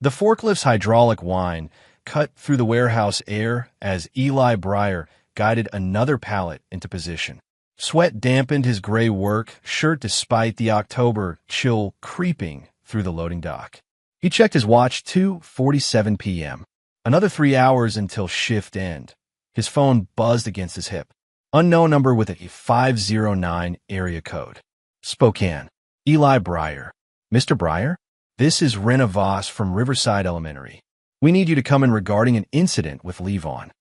The forklift's hydraulic whine cut through the warehouse air as Eli Breyer guided another pallet into position. Sweat dampened his gray work shirt despite the October chill creeping through the loading dock. He checked his watch, 2:47 p.m. Another 3 hours until shift end. His phone buzzed against his hip. Unknown number with a 509 area code. Spokane. Eli Breyer. Mr. Breyer? This is Rena Voss from Riverside Elementary. We need you to come in regarding an incident with Levon.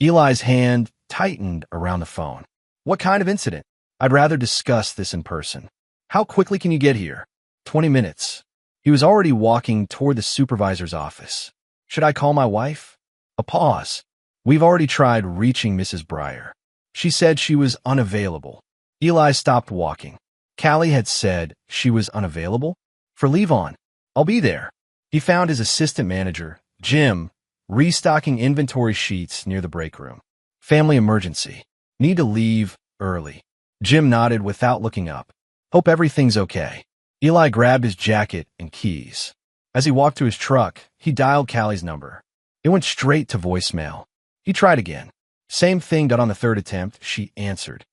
Eli's hand tightened around the phone. What kind of incident? I'd rather discuss this in person. How quickly can you get here? 20 minutes. He was already walking toward the supervisor's office. Should I call my wife? A pause. We've already tried reaching Mrs. Breyer. She said she was unavailable. Eli stopped walking. Callie had said she was unavailable? For Levon. I'll be there. He found his assistant manager, Jim, restocking inventory sheets near the break room. Family emergency. Need to leave early. Jim nodded without looking up. Hope everything's okay. Eli grabbed his jacket and keys. As he walked to his truck, he dialed Callie's number. It went straight to voicemail. He tried again. Same thing done on the third attempt, she answered.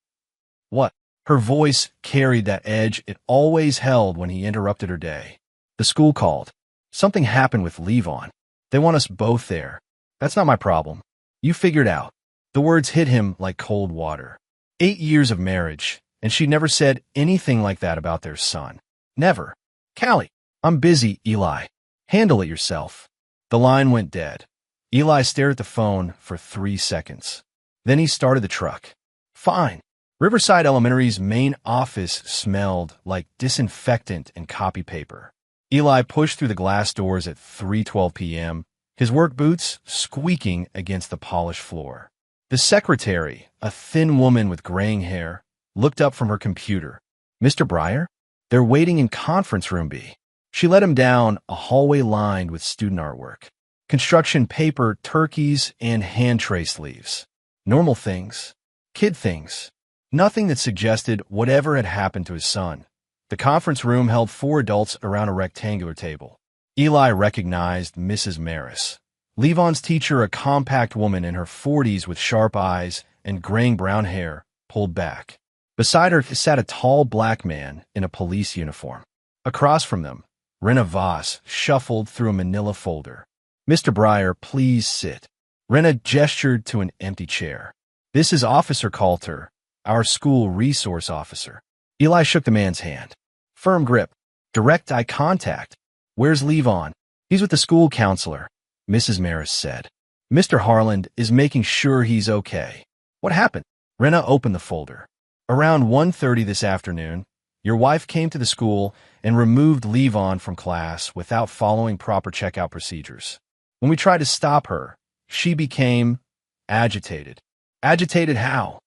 What? Her voice carried that edge it always held when he interrupted her day. The school called. Something happened with Levon. They want us both there. That's not my problem. You figure it out. The words hit him like cold water. 8 years of marriage, and she never said anything like that about their son. Never. Callie, I'm busy, Eli. Handle it yourself. The line went dead. Eli stared at the phone for 3 seconds. Then he started the truck. Fine. Riverside Elementary's main office smelled like disinfectant and copy paper. Eli pushed through the glass doors at 3:12 p.m., his work boots squeaking against the polished floor. The secretary, a thin woman with graying hair, looked up from her computer. Mr. Breyer? They're waiting in conference room B. She led him down a hallway lined with student artwork. Construction paper, turkeys, and hand tray sleeves. Normal things. Kid things. Nothing that suggested whatever had happened to his son. The conference room held 4 adults around a rectangular table. Eli recognized Mrs. Maris. Levon's teacher, a compact woman in her 40s with sharp eyes and graying brown hair, pulled back. Beside her sat a tall black man in a police uniform. Across from them, Rena Voss shuffled through a manila folder. Mr. Breyer, please sit. Rena gestured to an empty chair. This is Officer Coulter, our school resource officer. Eli shook the man's hand. Firm grip. Direct eye contact. Where's Levon? He's with the school counselor, Mrs. Maris said. Mr. Harland is making sure he's okay. What happened? Rena opened the folder. Around 1:30 this afternoon, your wife came to the school and removed Levon from class without following proper checkout procedures. When we tried to stop her, she became agitated. Agitated how?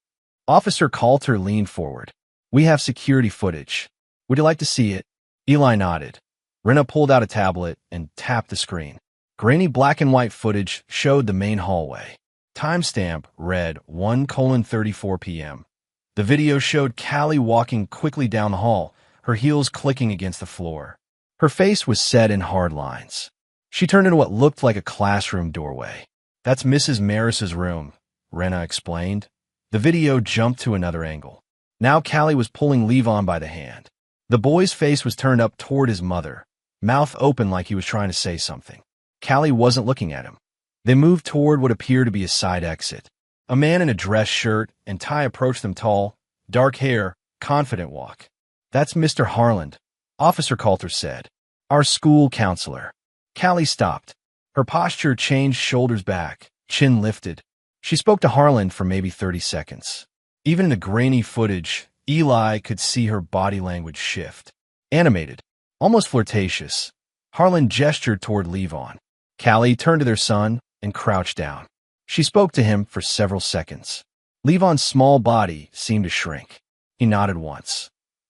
Officer Coulter leaned forward. We have security footage. Would you like to see it? Eli nodded. Rena pulled out a tablet and tapped the screen. Grainy black and white footage showed the main hallway. Timestamp read 1:34 p.m. The video showed Callie walking quickly down the hall, her heels clicking against the floor. Her face was set in hard lines. She turned into what looked like a classroom doorway. That's Mrs. Maris's room, Rena explained. The video jumped to another angle. Now Callie was pulling Levon by the hand. The boy's face was turned up toward his mother, mouth open like he was trying to say something. Callie wasn't looking at him. They moved toward what appeared to be a side exit. A man in a dress shirt and tie approached them, tall, dark hair, confident walk. That's Mr. Harland, Officer Coulter said. Our school counselor. Callie stopped. Her posture changed, shoulders back, chin lifted. She spoke to Harland for maybe 30 seconds. Even in the grainy footage, Eli could see her body language shift. Animated, almost flirtatious. Harland gestured toward Levon. Callie turned to their son and crouched down. She spoke to him for several seconds. Levon's small body seemed to shrink. He nodded once.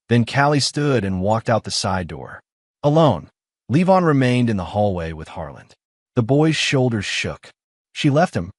Then Callie stood and walked out the side door. Alone, Levon remained in the hallway with Harland. The boy's shoulders shook. She left him.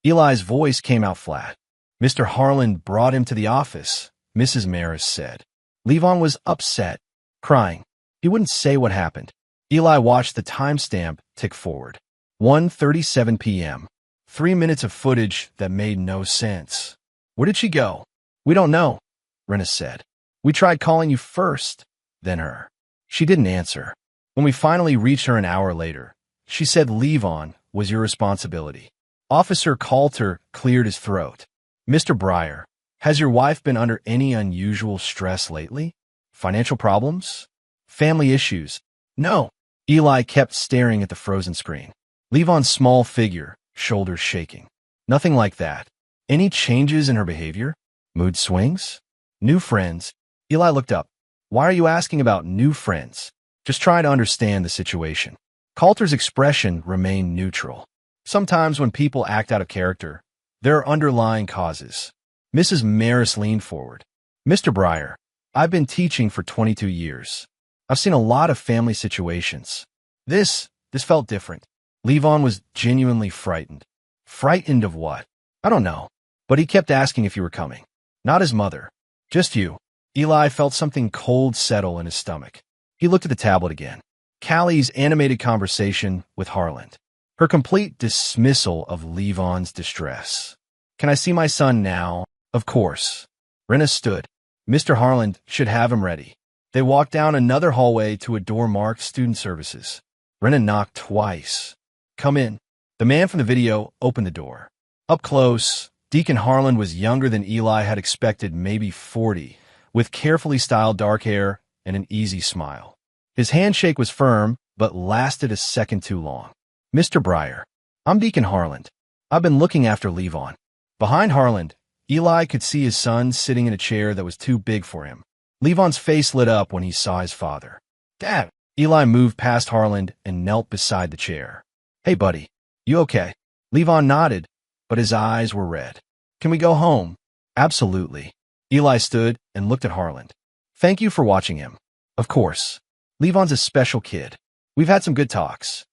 Eli's voice came out flat. Mr. Harland brought him to the office, Mrs. Maris said. Levon was upset, crying. He wouldn't say what happened. Eli watched the timestamp tick forward. 1:37 p.m. 3 minutes of footage that made no sense. Where did she go? We don't know, Rena said. We tried calling you first, then her. She didn't answer. When we finally reached her an hour later, she said leave on was your responsibility. Officer Coulter cleared his throat. Mr. Breyer, has your wife been under any unusual stress lately? Financial problems? Family issues? No. Eli kept staring at the frozen screen. Levon's small figure, shoulders shaking. Nothing like that. Any changes in her behavior? Mood swings? New friends? Eli looked up. Why are you asking about new friends? Just trying to understand the situation. Coulter's expression remained neutral. Sometimes when people act out of character, there are underlying causes. Mrs. Maris leaned forward. Mr. Breyer, I've been teaching for 22 years. I've seen a lot of family situations. This felt different. Levon was genuinely frightened. Frightened of what? I don't know. But he kept asking if you were coming. Not his mother. Just you. Eli felt something cold settle in his stomach. He looked at the tablet again. Callie's animated conversation with Harland. Her complete dismissal of Levon's distress. Can I see my son now? Of course. Rena stood. Mr. Harland should have him ready. They walked down another hallway to a door marked Student Services. Rena knocked twice. Come in. The man from the video opened the door. Up close, Deacon Harland was younger than Eli had expected, maybe 40, with carefully styled dark hair and an easy smile. His handshake was firm, but lasted a second too long. Mr. Breyer, I'm Deacon Harland. I've been looking after Levon. Behind Harland, Eli could see his son sitting in a chair that was too big for him. Levon's face lit up when he saw his father. Dad! Eli moved past Harland and knelt beside the chair. Hey, buddy. You okay? Levon nodded, but his eyes were red. Can we go home? Absolutely. Eli stood and looked at Harland. Thank you for watching him. Of course. Levon's a special kid. We've had some good talks.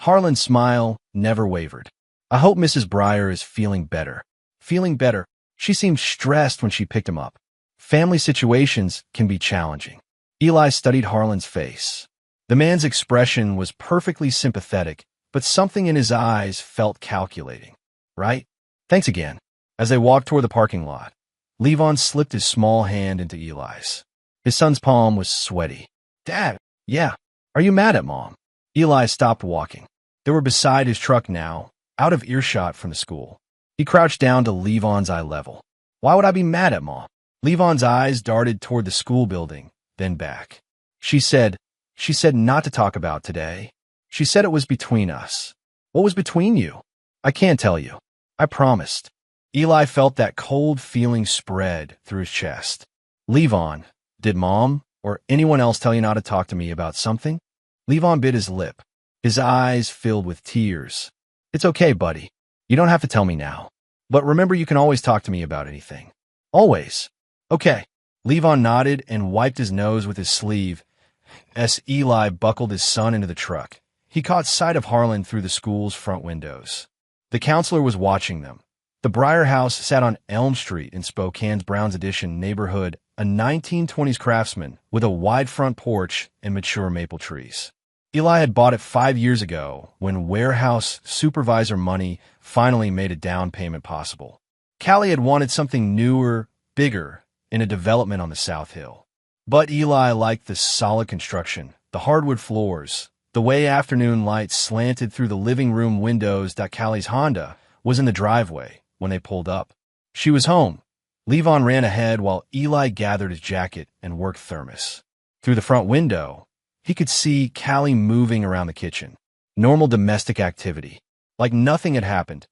Harland's smile never wavered. I hope Mrs. Breyer is feeling better. Feeling better. She seemed stressed when she picked him up. Family situations can be challenging. Eli studied Harland's face. The man's expression was perfectly sympathetic, but something in his eyes felt calculating. Right? Thanks again. As they walked toward the parking lot, Levon slipped his small hand into Eli's. His son's palm was sweaty. Dad, yeah. Are you mad at Mom? Eli stopped walking. They were beside his truck now, out of earshot from the school. He crouched down to Levon's eye level. Why would I be mad at Mom? Levon's eyes darted toward the school building, then back. She said not to talk about today. She said it was between us. What was between you? I can't tell you. I promised. Eli felt that cold feeling spread through his chest. Levon, did Mom or anyone else tell you not to talk to me about something? Levon bit his lip. His eyes filled with tears. It's okay, buddy. You don't have to tell me now. But remember, you can always talk to me about anything. Always. Okay. Levon nodded and wiped his nose with his sleeve as Eli buckled his son into the truck. He caught sight of Harland through the school's front windows. The counselor was watching them. The Breyer house sat on Elm Street in Spokane's Browns Addition neighborhood, a 1920s craftsman with a wide front porch and mature maple trees. Eli had bought it 5 years ago when warehouse supervisor money finally made a down payment possible. Callie had wanted something newer, bigger, in a development on the South Hill. But Eli liked the solid construction, the hardwood floors, the way afternoon light slanted through the living room windows that Callie's Honda was in the driveway when they pulled up. She was home. Levon ran ahead while Eli gathered his jacket and work thermos. Through the front window, he could see Callie moving around the kitchen. Normal domestic activity, like nothing had happened.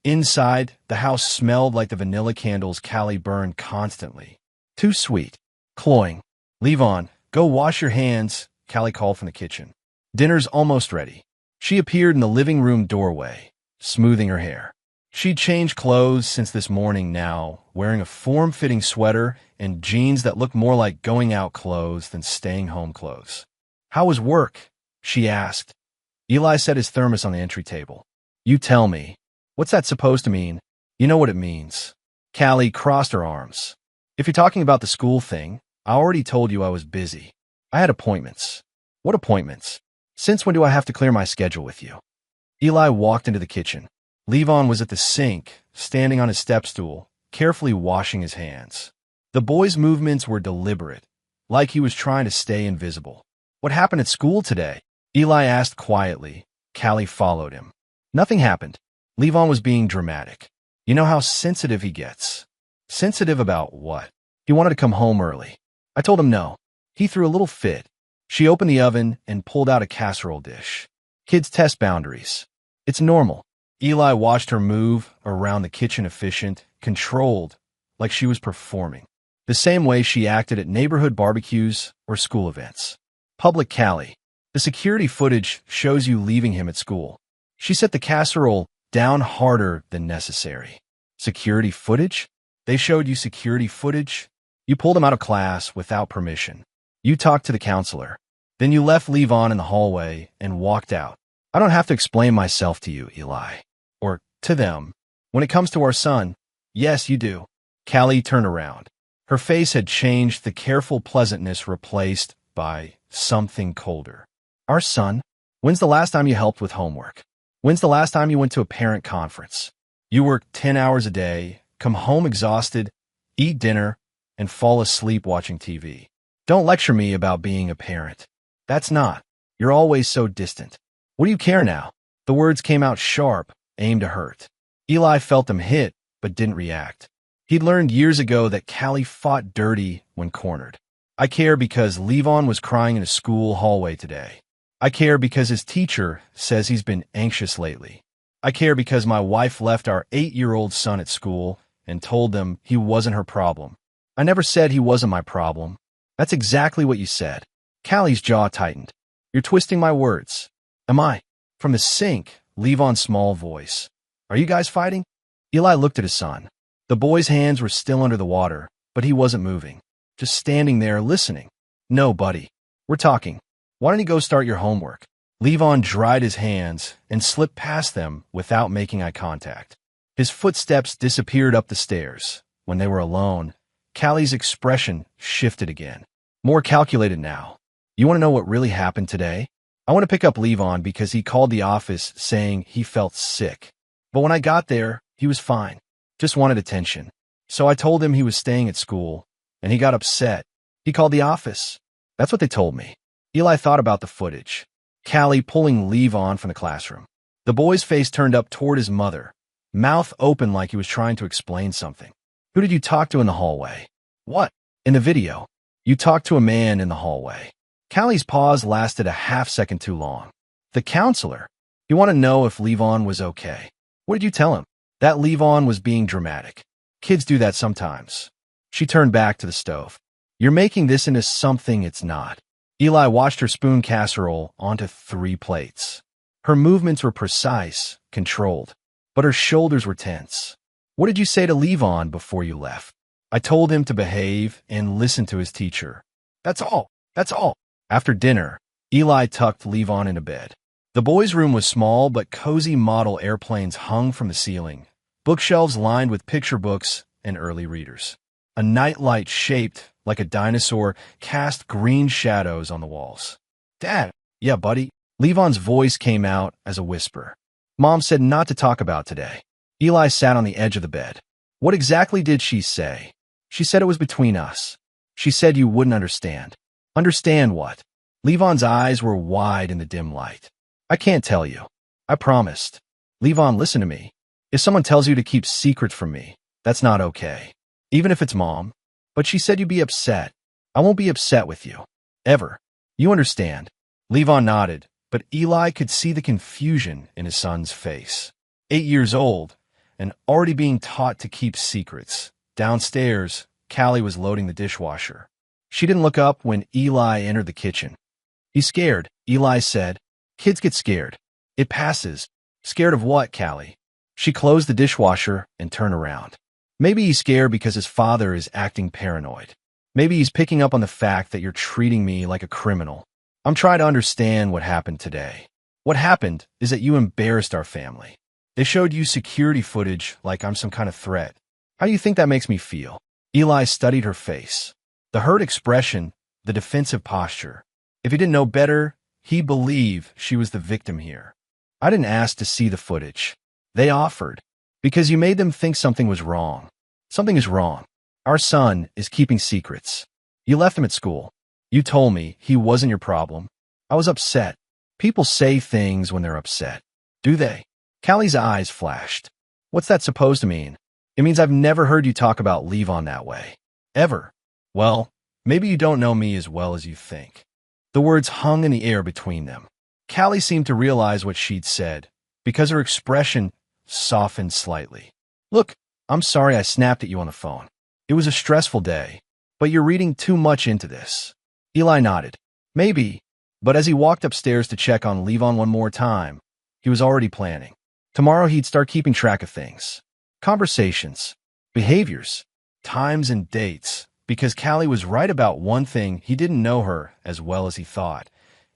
Inside, the house smelled like the vanilla candles Callie burned constantly. Too sweet. Cloying. Levon, go wash your hands, Callie called from the kitchen. Dinner's almost ready. She appeared in the living room doorway, smoothing her hair. She'd changed clothes since this morning now, wearing a form-fitting sweater and jeans that looked more like going-out clothes than staying-home clothes. How was work? She asked. Eli set his thermos on the entry table. You tell me. What's that supposed to mean? You know what it means. Callie crossed her arms. If you're talking about the school thing, I already told you I was busy. I had appointments. What appointments? Since when do I have to clear my schedule with you? Eli walked into the kitchen. Levon was at the sink, standing on his step stool, carefully washing his hands. The boy's movements were deliberate, like he was trying to stay invisible. What happened at school today? Eli asked quietly. Callie followed him. Nothing happened. Levon was being dramatic. You know how sensitive he gets. Sensitive about what? He wanted to come home early. I told him no. He threw a little fit. She opened the oven and pulled out a casserole dish. Kids test boundaries. It's normal. Eli watched her move around the kitchen, efficient, controlled, like she was performing. The same way she acted at neighborhood barbecues or school events. Public Callie. The security footage shows you leaving him at school. She set the casserole down harder than necessary. Security footage? They showed you security footage? You pulled him out of class without permission. You talked to the counselor. Then you left Levon in the hallway and walked out. I don't have to explain myself to you, Eli. Or to them. When it comes to our son, yes, you do. Callie turned around. Her face had changed, the careful pleasantness replaced by something colder. Our son? When's the last time you helped with homework? When's the last time you went to a parent conference? You work 10 hours a day, come home exhausted, eat dinner, and fall asleep watching TV. Don't lecture me about being a parent. That's not. You're always so distant. What do you care now? The words came out sharp, aimed to hurt. Eli felt them hit, but didn't react. He'd learned years ago that Callie fought dirty when cornered. I care because Levon was crying in a school hallway today. I care because his teacher says he's been anxious lately. I care because my wife left our 8-year-old son at school and told them he wasn't her problem. I never said he wasn't my problem. That's exactly what you said. Callie's jaw tightened. You're twisting my words. Am I? From the sink, Levon's small voice. Are you guys fighting? Eli looked at his son. The boy's hands were still under the water, but he wasn't moving. Just standing there listening. No, buddy. We're talking. Why don't you go start your homework? Levon dried his hands and slipped past them without making eye contact. His footsteps disappeared up the stairs. When they were alone, Callie's expression shifted again. More calculated now. You want to know what really happened today? I want to pick up Levon because he called the office saying he felt sick. But when I got there, he was fine. Just wanted attention. So I told him he was staying at school, and he got upset. He called the office. That's what they told me. Eli thought about the footage. Callie pulling Levon from the classroom. The boy's face turned up toward his mother, mouth open like he was trying to explain something. Who did you talk to in the hallway? What? In the video. You talked to a man in the hallway. Callie's pause lasted a half-second too long. The counselor. You want to know if Levon was okay. What did you tell him? That Levon was being dramatic. Kids do that sometimes. She turned back to the stove. You're making this into something it's not. Eli watched her spoon casserole onto 3 plates. Her movements were precise, controlled, but her shoulders were tense. What did you say to Levon before you left? I told him to behave and listen to his teacher. That's all. That's all. After dinner, Eli tucked Levon into bed. The boy's room was small but cozy. Model airplanes hung from the ceiling, bookshelves lined with picture books and early readers. A nightlight shaped like a dinosaur cast green shadows on the walls. Dad. Yeah, buddy. Levon's voice came out as a whisper. Mom said not to talk about today. Eli sat on the edge of the bed. What exactly did she say? She said it was between us. She said you wouldn't understand. Understand what? Levon's eyes were wide in the dim light. I can't tell you. I promised. Levon, listen to me. If someone tells you to keep secrets from me, that's not okay. Even if it's Mom. But she said you'd be upset. I won't be upset with you. Ever. You understand. Levon nodded, but Eli could see the confusion in his son's face. 8 years old, and already being taught to keep secrets. Downstairs, Callie was loading the dishwasher. She didn't look up when Eli entered the kitchen. He's scared, Eli said. Kids get scared. It passes. Scared of what, Callie? She closed the dishwasher and turned around. Maybe he's scared because his father is acting paranoid. Maybe he's picking up on the fact that you're treating me like a criminal. I'm trying to understand what happened today. What happened is that you embarrassed our family. They showed you security footage like I'm some kind of threat. How do you think that makes me feel? Eli studied her face. The hurt expression, the defensive posture. If he didn't know better, he believed she was the victim here. I didn't ask to see the footage. They offered. Because you made them think something was wrong. Something is wrong. Our son is keeping secrets. You left him at school. You told me he wasn't your problem. I was upset. People say things when they're upset. Do they? Callie's eyes flashed. What's that supposed to mean? It means I've never heard you talk about Levon that way. Ever. Well, maybe you don't know me as well as you think. The words hung in the air between them. Callie seemed to realize what she'd said, because her expression softened slightly. Look, I'm sorry I snapped at you on the phone. It was a stressful day, but you're reading too much into this. Eli nodded. Maybe, but as he walked upstairs to check on Levon one more time, he was already planning. Tomorrow he'd start keeping track of things. Conversations, behaviors, times and dates, because Callie was right about one thing: he didn't know her as well as he thought,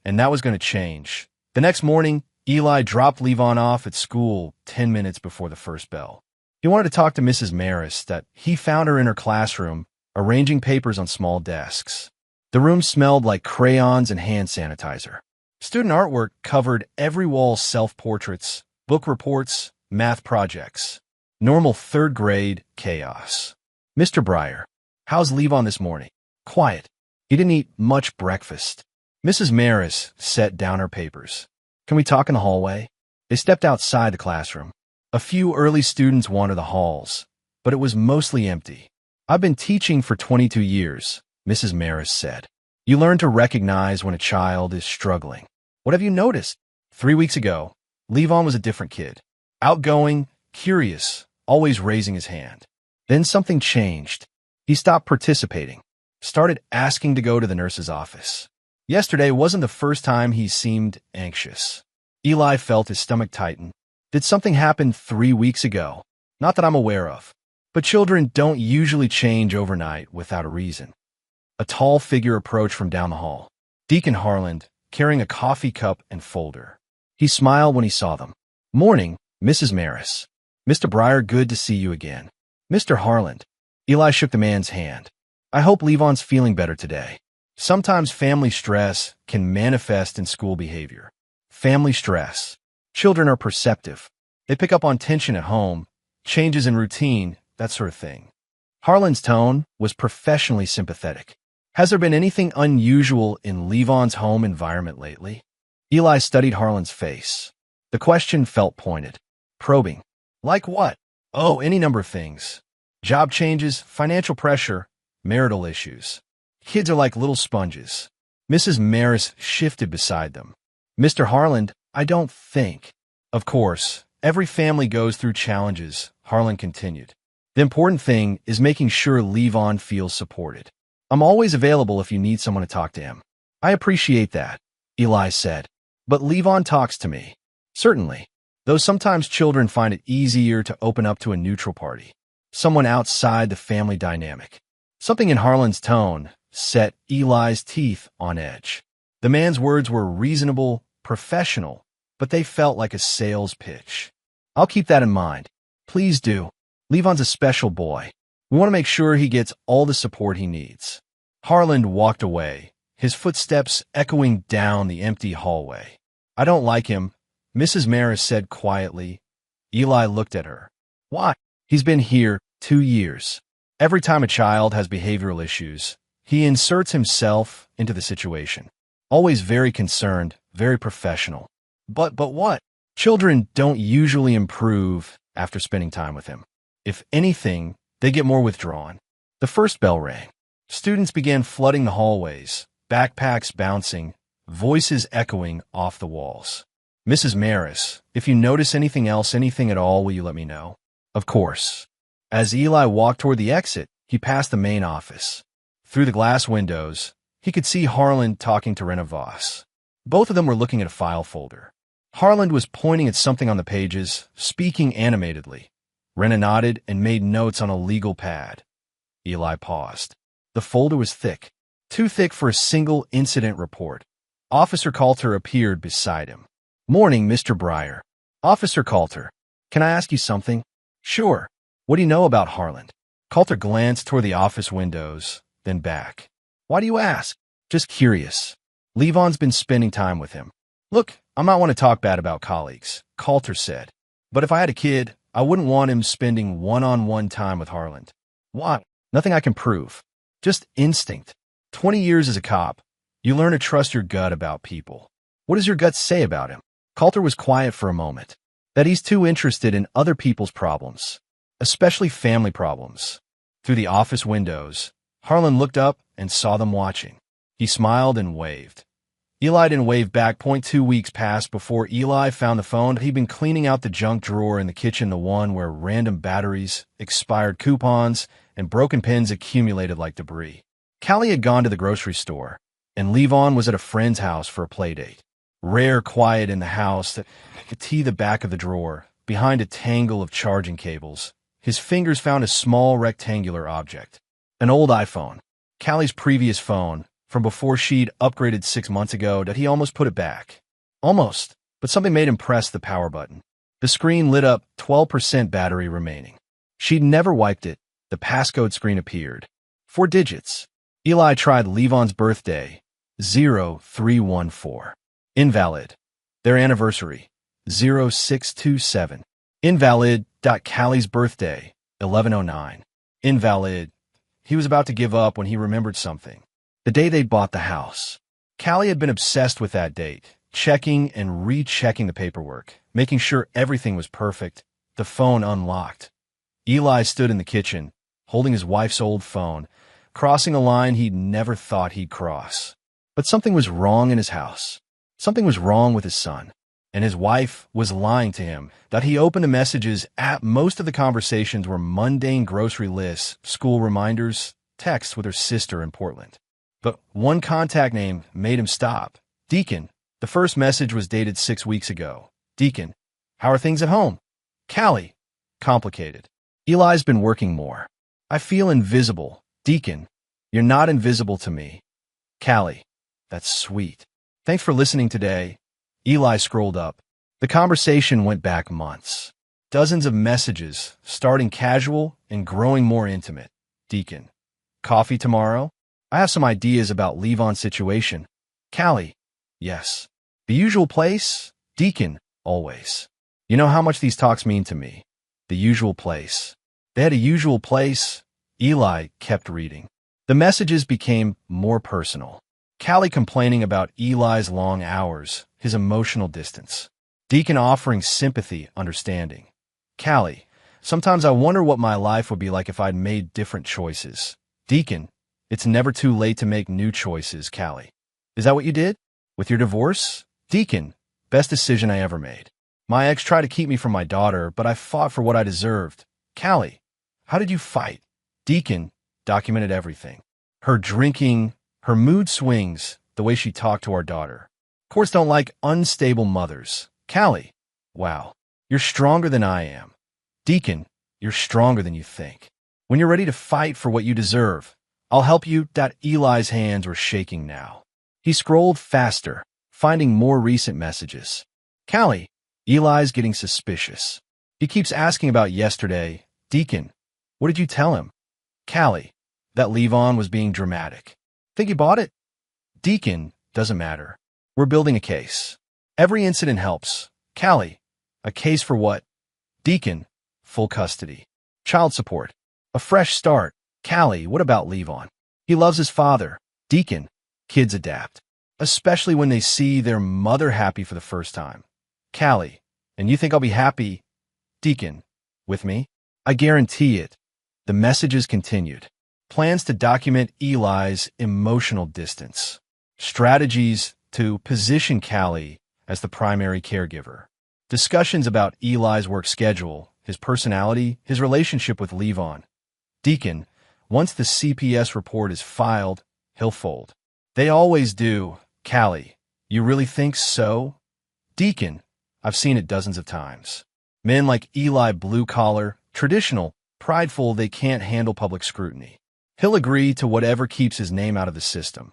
and that was going to change. The next morning, Eli dropped Levon off at school 10 minutes before the first bell. He wanted to talk to Mrs. Maris. That he found her in her classroom, arranging papers on small desks. The room smelled like crayons and hand sanitizer. Student artwork covered every wall: self-portraits, book reports, math projects. Normal third grade chaos. Mr. Breyer, how's Levon this morning? Quiet. He didn't eat much breakfast. Mrs. Maris set down her papers. Can we talk in the hallway? They stepped outside the classroom. A few early students wandered the halls, but it was mostly empty. I've been teaching for 22 years, Mrs. Maris said. You learn to recognize when a child is struggling. What have you noticed? 3 weeks ago, Levon was a different kid. Outgoing, curious, always raising his hand. Then something changed. He stopped participating, started asking to go to the nurse's office. Yesterday wasn't the first time he seemed anxious. Eli felt his stomach tighten. Did something happen 3 weeks ago? Not that I'm aware of. But children don't usually change overnight without a reason. A tall figure approached from down the hall. Deacon Harland, carrying a coffee cup and folder. He smiled when he saw them. Morning, Mrs. Maris. Mr. Breyer, good to see you again. Mr. Harland. Eli shook the man's hand. I hope Levon's feeling better today. Sometimes family stress can manifest in school behavior. Family stress. Children are perceptive. They pick up on tension at home, changes in routine, that sort of thing. Harland's tone was professionally sympathetic. Has there been anything unusual in Levon's home environment lately? Eli studied Harland's face. The question felt pointed, probing. Like what? Oh, any number of things. Job changes, financial pressure, marital issues. Kids are like little sponges. Mrs. Maris shifted beside them. Mr. Harland, I don't think. Of course, every family goes through challenges, Harland continued. The important thing is making sure Levon feels supported. I'm always available if you need someone to talk to him. I appreciate that, Eli said. But Levon talks to me. Certainly. Though sometimes children find it easier to open up to a neutral party. Someone outside the family dynamic. Something in Harland's tone set Eli's teeth on edge. The man's words were reasonable, professional, but they felt like a sales pitch. I'll keep that in mind. Please do. Levon's a special boy. We want to make sure he gets all the support he needs. Harland walked away, his footsteps echoing down the empty hallway. I don't like him, Mrs. Maris said quietly. Eli looked at her. Why? He's been here 2 years. Every time a child has behavioral issues, he inserts himself into the situation. Always very concerned, very professional. But what? Children don't usually improve after spending time with him. If anything, they get more withdrawn. The first bell rang. Students began flooding the hallways, backpacks bouncing, voices echoing off the walls. Mrs. Maris, if you notice anything else, anything at all, will you let me know? Of course. As Eli walked toward the exit, he passed the main office. Through the glass windows, he could see Harland talking to Rena Voss. Both of them were looking at a file folder. Harland was pointing at something on the pages, speaking animatedly. Rena nodded and made notes on a legal pad. Eli paused. The folder was thick, too thick for a single incident report. Officer Coulter appeared beside him. Morning, Mr. Breyer. Officer Coulter, can I ask you something? Sure. What do you know about Harland? Coulter glanced toward the office windows, then back. Why do you ask? Just curious. Levon's been spending time with him. Look, I might want to talk bad about colleagues, Coulter said. But if I had a kid, I wouldn't want him spending one-on-one time with Harland. Why? Nothing I can prove. Just instinct. 20 years as a cop, you learn to trust your gut about people. What does your gut say about him? Coulter was quiet for a moment. That he's too interested in other people's problems, especially family problems. Through the office windows, Harlan looked up and saw them watching. He smiled and waved. Eli didn't wave back. 2 weeks passed before Eli found the phone. He'd been cleaning out the junk drawer in the kitchen, the one where random batteries, expired coupons, and broken pins accumulated like debris. Callie had gone to the grocery store, and Levon was at a friend's house for a playdate. Rare quiet in the house that could see the back of the drawer, behind a tangle of charging cables. His fingers found a small rectangular object. An old iPhone. Callie's previous phone, from before she'd upgraded 6 months ago, that he almost put it back. Almost, but something made him press the power button. The screen lit up, 12% battery remaining. She'd never wiped it. The passcode screen appeared. 4 digits. Eli tried Levon's birthday, 0314. Invalid. Their anniversary, 0627. Invalid. Callie's birthday, 1109. Invalid. He was about to give up when he remembered something. The day they'd bought the house. Callie had been obsessed with that date, checking and rechecking the paperwork, making sure everything was perfect. The phone unlocked. Eli stood in the kitchen, holding his wife's old phone, crossing a line he'd never thought he'd cross. But something was wrong in his house. Something was wrong with his son. And his wife was lying to him. That he opened the messages at most of the conversations were mundane grocery lists, school reminders, texts with her sister in Portland. But one contact name made him stop. Deacon. The first message was dated 6 weeks ago. Deacon. How are things at home? Callie. Complicated. Eli's been working more. I feel invisible. Deacon. You're not invisible to me. Callie. That's sweet. Thanks for listening today. Eli scrolled up. The conversation went back months. Dozens of messages, starting casual and growing more intimate. Deacon. Coffee tomorrow? I have some ideas about Levon's situation. Callie. Yes. The usual place? Deacon. Always. You know how much these talks mean to me. The usual place. They had a usual place. Eli kept reading. The messages became more personal. Callie complaining about Eli's long hours, his emotional distance. Deacon offering sympathy, understanding. Callie. Sometimes I wonder what my life would be like if I'd made different choices. Deacon. It's never too late to make new choices, Callie. Is that what you did? With your divorce? Deacon. Best decision I ever made. My ex tried to keep me from my daughter, but I fought for what I deserved. Callie. How did you fight? Deacon. Documented everything. Her drinking, her mood swings, the way she talked to our daughter. Courts don't like unstable mothers. Callie. Wow. You're stronger than I am. Deacon. You're stronger than you think. When you're ready to fight for what you deserve, I'll help you. Eli's hands were shaking now. He scrolled faster, finding more recent messages. Callie. Eli's getting suspicious. He keeps asking about yesterday. Deacon. What did you tell him? Callie. That Levon was being dramatic. Think he bought it? Deacon. Doesn't matter. We're building a case. Every incident helps. Callie. A case for what? Deacon. Full custody. Child support. A fresh start. Callie. What about Levon? He loves his father. Deacon. Kids adapt. Especially when they see their mother happy for the first time. Callie. And you think I'll be happy? Deacon. With me? I guarantee it. The messages continued. Plans to document Eli's emotional distance. Strategies to position Callie as the primary caregiver. Discussions about Eli's work schedule, his personality, his relationship with Levon. Deacon. Once the CPS report is filed, he'll fold. They always do. Callie. You really think so? Deacon. I've seen it dozens of times. Men like Eli, blue-collar, traditional, prideful, they can't handle public scrutiny. He'll agree to whatever keeps his name out of the system.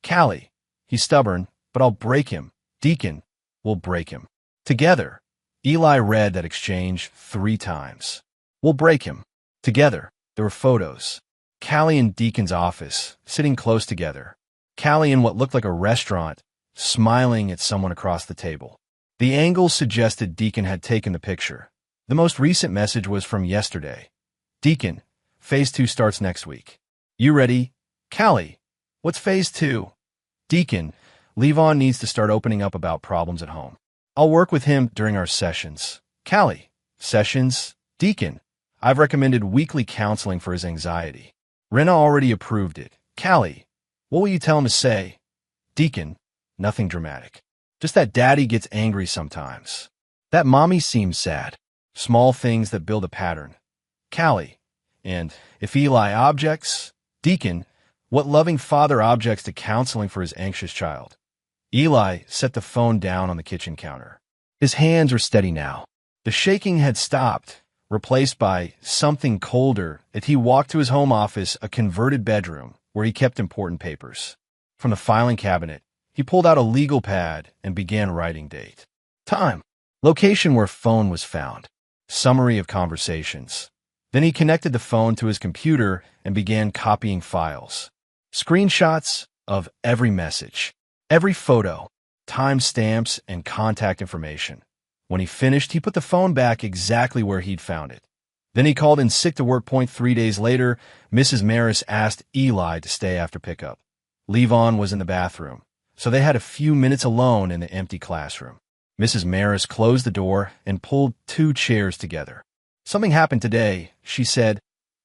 Callie. He's stubborn, but I'll break him. Deacon. We'll break him. Together. Eli read that exchange 3 times. We'll break him. Together. There were photos. Callie in Deacon's office, sitting close together. Callie in what looked like a restaurant, smiling at someone across the table. The angle suggested Deacon had taken the picture. The most recent message was from yesterday. Deacon, Phase 2 starts next week. You ready? Callie, what's Phase 2? Deacon, Levon needs to start opening up about problems at home. I'll work with him during our sessions. Callie, sessions? Deacon, I've recommended weekly counseling for his anxiety. Rena already approved it. Callie, what will you tell him to say? Deacon, nothing dramatic. Just that daddy gets angry sometimes. That mommy seems sad. Small things that build a pattern. Callie, and if Eli objects? Deacon, what loving father objects to counseling for his anxious child? Eli set the phone down on the kitchen counter. His hands were steady now. The shaking had stopped, replaced by something colder as he walked to his home office, a converted bedroom where he kept important papers. From the filing cabinet, he pulled out a legal pad and began writing date. Time. Location where phone was found. Summary of conversations. Then he connected the phone to his computer and began copying files. Screenshots of every message, every photo, timestamps, and contact information. When he finished, he put the phone back exactly where he'd found it. Then he called in sick to work. 3 days later, Mrs. Maris asked Eli to stay after pickup. Levon was in the bathroom, so they had a few minutes alone in the empty classroom. Mrs. Maris closed the door and pulled 2 chairs together. Something happened today, she said.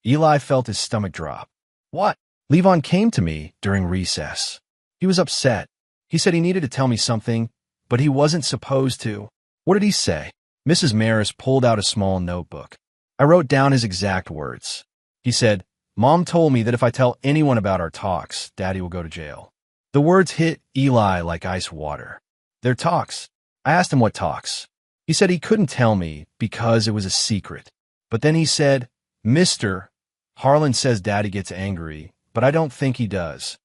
Eli felt his stomach drop. What? Levon came to me during recess. He was upset. He said he needed to tell me something, but he wasn't supposed to. What did he say? Mrs. Maris pulled out a small notebook. I wrote down his exact words. He said, Mom told me that if I tell anyone about our talks, Daddy will go to jail. The words hit Eli like ice water. Their talks. I asked him what talks. He said he couldn't tell me because it was a secret. But then he said, Mr. Harlan says Daddy gets angry, but I don't think he does.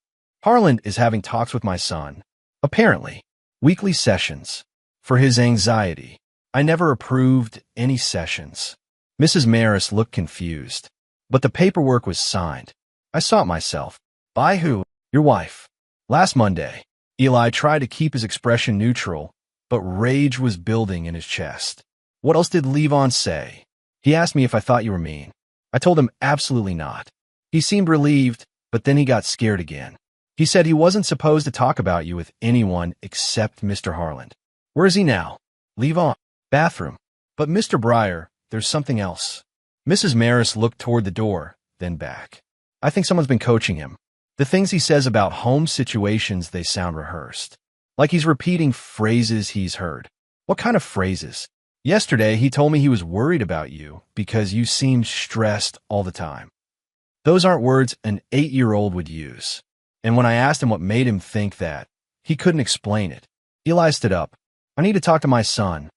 Harlan is having talks with my son. Apparently. Weekly sessions. For his anxiety. I never approved any sessions. Mrs. Maris looked confused. But the paperwork was signed. I saw it myself. By who? Your wife. Last Monday. Eli tried to keep his expression neutral, but rage was building in his chest. What else did Levon say? He asked me if I thought you were mean. I told him absolutely not. He seemed relieved, but then he got scared again. He said he wasn't supposed to talk about you with anyone except Mr. Harlan. Where is he now? Levon. Bathroom. But Mr. Breyer, there's something else. Mrs. Maris looked toward the door, then back. I think someone's been coaching him. The things he says about home situations, they sound rehearsed. Like he's repeating phrases he's heard. What kind of phrases? Yesterday, he told me he was worried about you because you seemed stressed all the time. Those aren't words an 8-year-old would use. And when I asked him what made him think that, he couldn't explain it. Eli stood up. I need to talk to my son.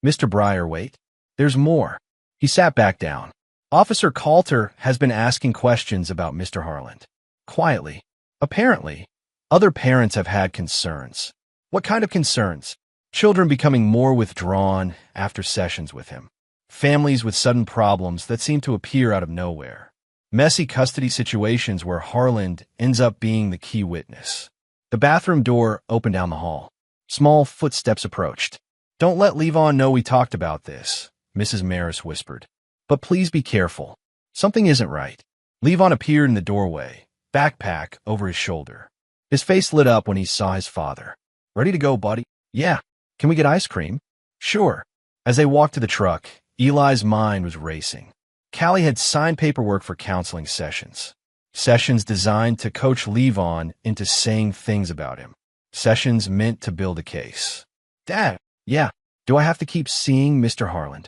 Mr. Breyer, wait. There's more. He sat back down. Officer Coulter has been asking questions about Mr. Harlan. Quietly. Apparently, other parents have had concerns. What kind of concerns? Children becoming more withdrawn after sessions with him. Families with sudden problems that seem to appear out of nowhere. Messy custody situations where Harlan ends up being the key witness. The bathroom door opened down the hall. Small footsteps approached. Don't let Levon know we talked about this, Mrs. Maris whispered. But please be careful. Something isn't right. Levon appeared in the doorway, backpack over his shoulder. His face lit up when he saw his father. Ready to go, buddy? Yeah. Can we get ice cream? Sure. As they walked to the truck, Eli's mind was racing. Callie had signed paperwork for counseling sessions. Sessions designed to coach Levon into saying things about him. Sessions meant to build a case. Dad, yeah. Do I have to keep seeing Mr. Harlan?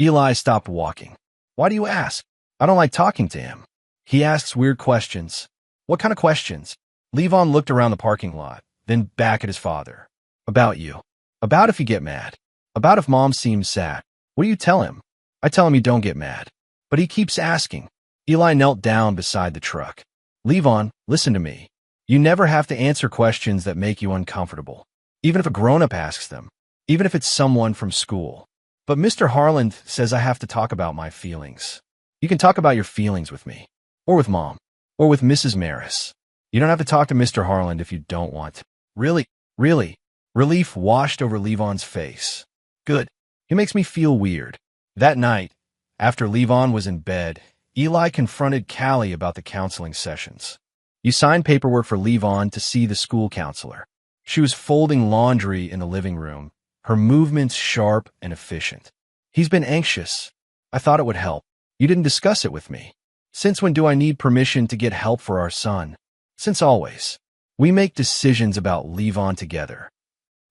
Eli stopped walking. Why do you ask? I don't like talking to him. He asks weird questions. What kind of questions? Levon looked around the parking lot, then back at his father. About you. About if you get mad. About if Mom seems sad. What do you tell him? I tell him you don't get mad. But he keeps asking. Eli knelt down beside the truck. Levon, listen to me. You never have to answer questions that make you uncomfortable. Even if a grown-up asks them. Even if it's someone from school. But Mr. Harlan says I have to talk about my feelings. You can talk about your feelings with me. Or with Mom. Or with Mrs. Maris. You don't have to talk to Mr. Harlan if you don't want to. Really? Really? Relief washed over Levon's face. Good. He makes me feel weird. That night, after Levon was in bed, Eli confronted Callie about the counseling sessions. You signed paperwork for Levon to see the school counselor. She was folding laundry in the living room, her movements sharp and efficient. He's been anxious. I thought it would help. You didn't discuss it with me. Since when do I need permission to get help for our son? Since always. We make decisions about Levon together.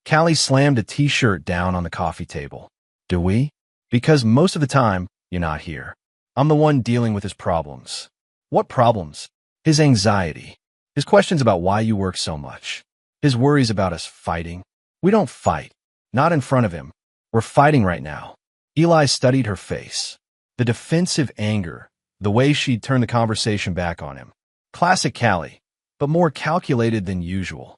Callie slammed a t-shirt down on the coffee table. Do we? Because most of the time, you're not here. I'm the one dealing with his problems. What problems? His anxiety. His questions about why you work so much. His worries about us fighting. We don't fight. Not in front of him. We're fighting right now. Eli studied her face. The defensive anger. The way she'd turned the conversation back on him. Classic Callie, but more calculated than usual.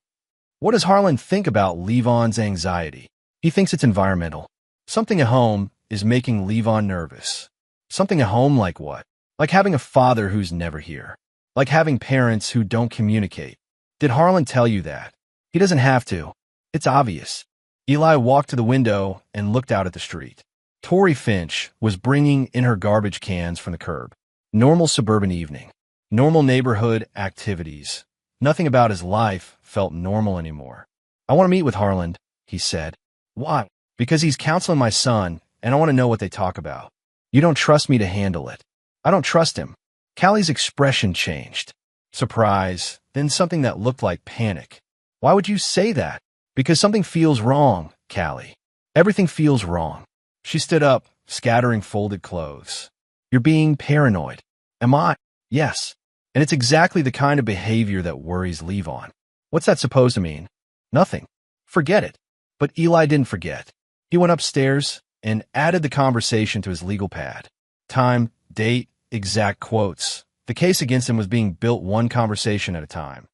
What does Harlan think about Levon's anxiety? He thinks it's environmental. Something at home is making Levon nervous. Something at home like what? Like having a father who's never here. Like having parents who don't communicate. Did Harlan tell you that? He doesn't have to. It's obvious. Eli walked to the window and looked out at the street. Tori Finch was bringing in her garbage cans from the curb. Normal suburban evening. Normal neighborhood activities. Nothing about his life felt normal anymore. I want to meet with Harlan, he said. Why? Because he's counseling my son, and I want to know what they talk about. You don't trust me to handle it. I don't trust him. Callie's expression changed. Surprise, then something that looked like panic. Why would you say that? Because something feels wrong, Callie. Everything feels wrong. She stood up, scattering folded clothes. You're being paranoid. Am I? Yes. And it's exactly the kind of behavior that worries Levon. What's that supposed to mean? Nothing. Forget it. But Eli didn't forget. He went upstairs and added the conversation to his legal pad. Time, date, exact quotes. The case against him was being built one conversation at a time.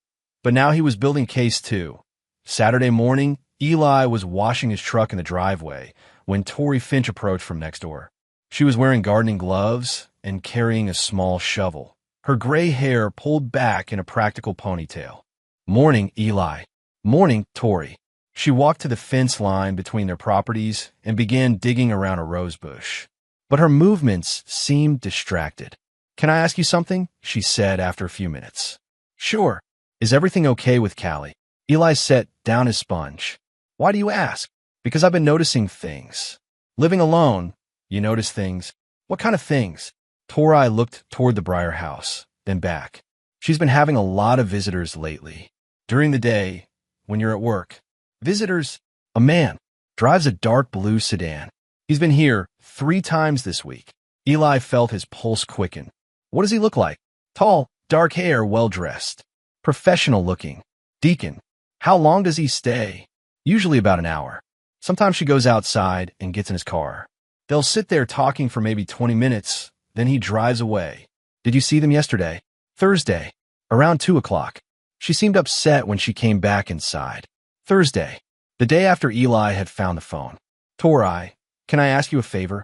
But now he was building case two. Saturday morning, Eli was washing his truck in the driveway when Tori Finch approached from next door. She was wearing gardening gloves and carrying a small shovel, her gray hair pulled back in a practical ponytail. Morning, Eli. Morning, Tori. She walked to the fence line between their properties and began digging around a rose bush. But her movements seemed distracted. Can I ask you something? She said after a few minutes. Sure. Is everything okay with Callie? Eli set down his sponge. Why do you ask? Because I've been noticing things. Living alone, you notice things. What kind of things? Tori looked toward the Breyer house, then back. She's been having a lot of visitors lately. During the day, when you're at work. Visitors, a man, drives a dark blue sedan. He's been here 3 times this week. Eli felt his pulse quicken. What does he look like? Tall, dark hair, well-dressed. Professional looking. Deacon. How long does he stay? Usually about an hour. Sometimes she goes outside and gets in his car. They'll sit there talking for maybe 20 minutes, then he drives away. Did you see them yesterday? Thursday, around 2 o'clock. She seemed upset when she came back inside. Thursday, the day after Eli had found the phone. Tori, can I ask you a favor?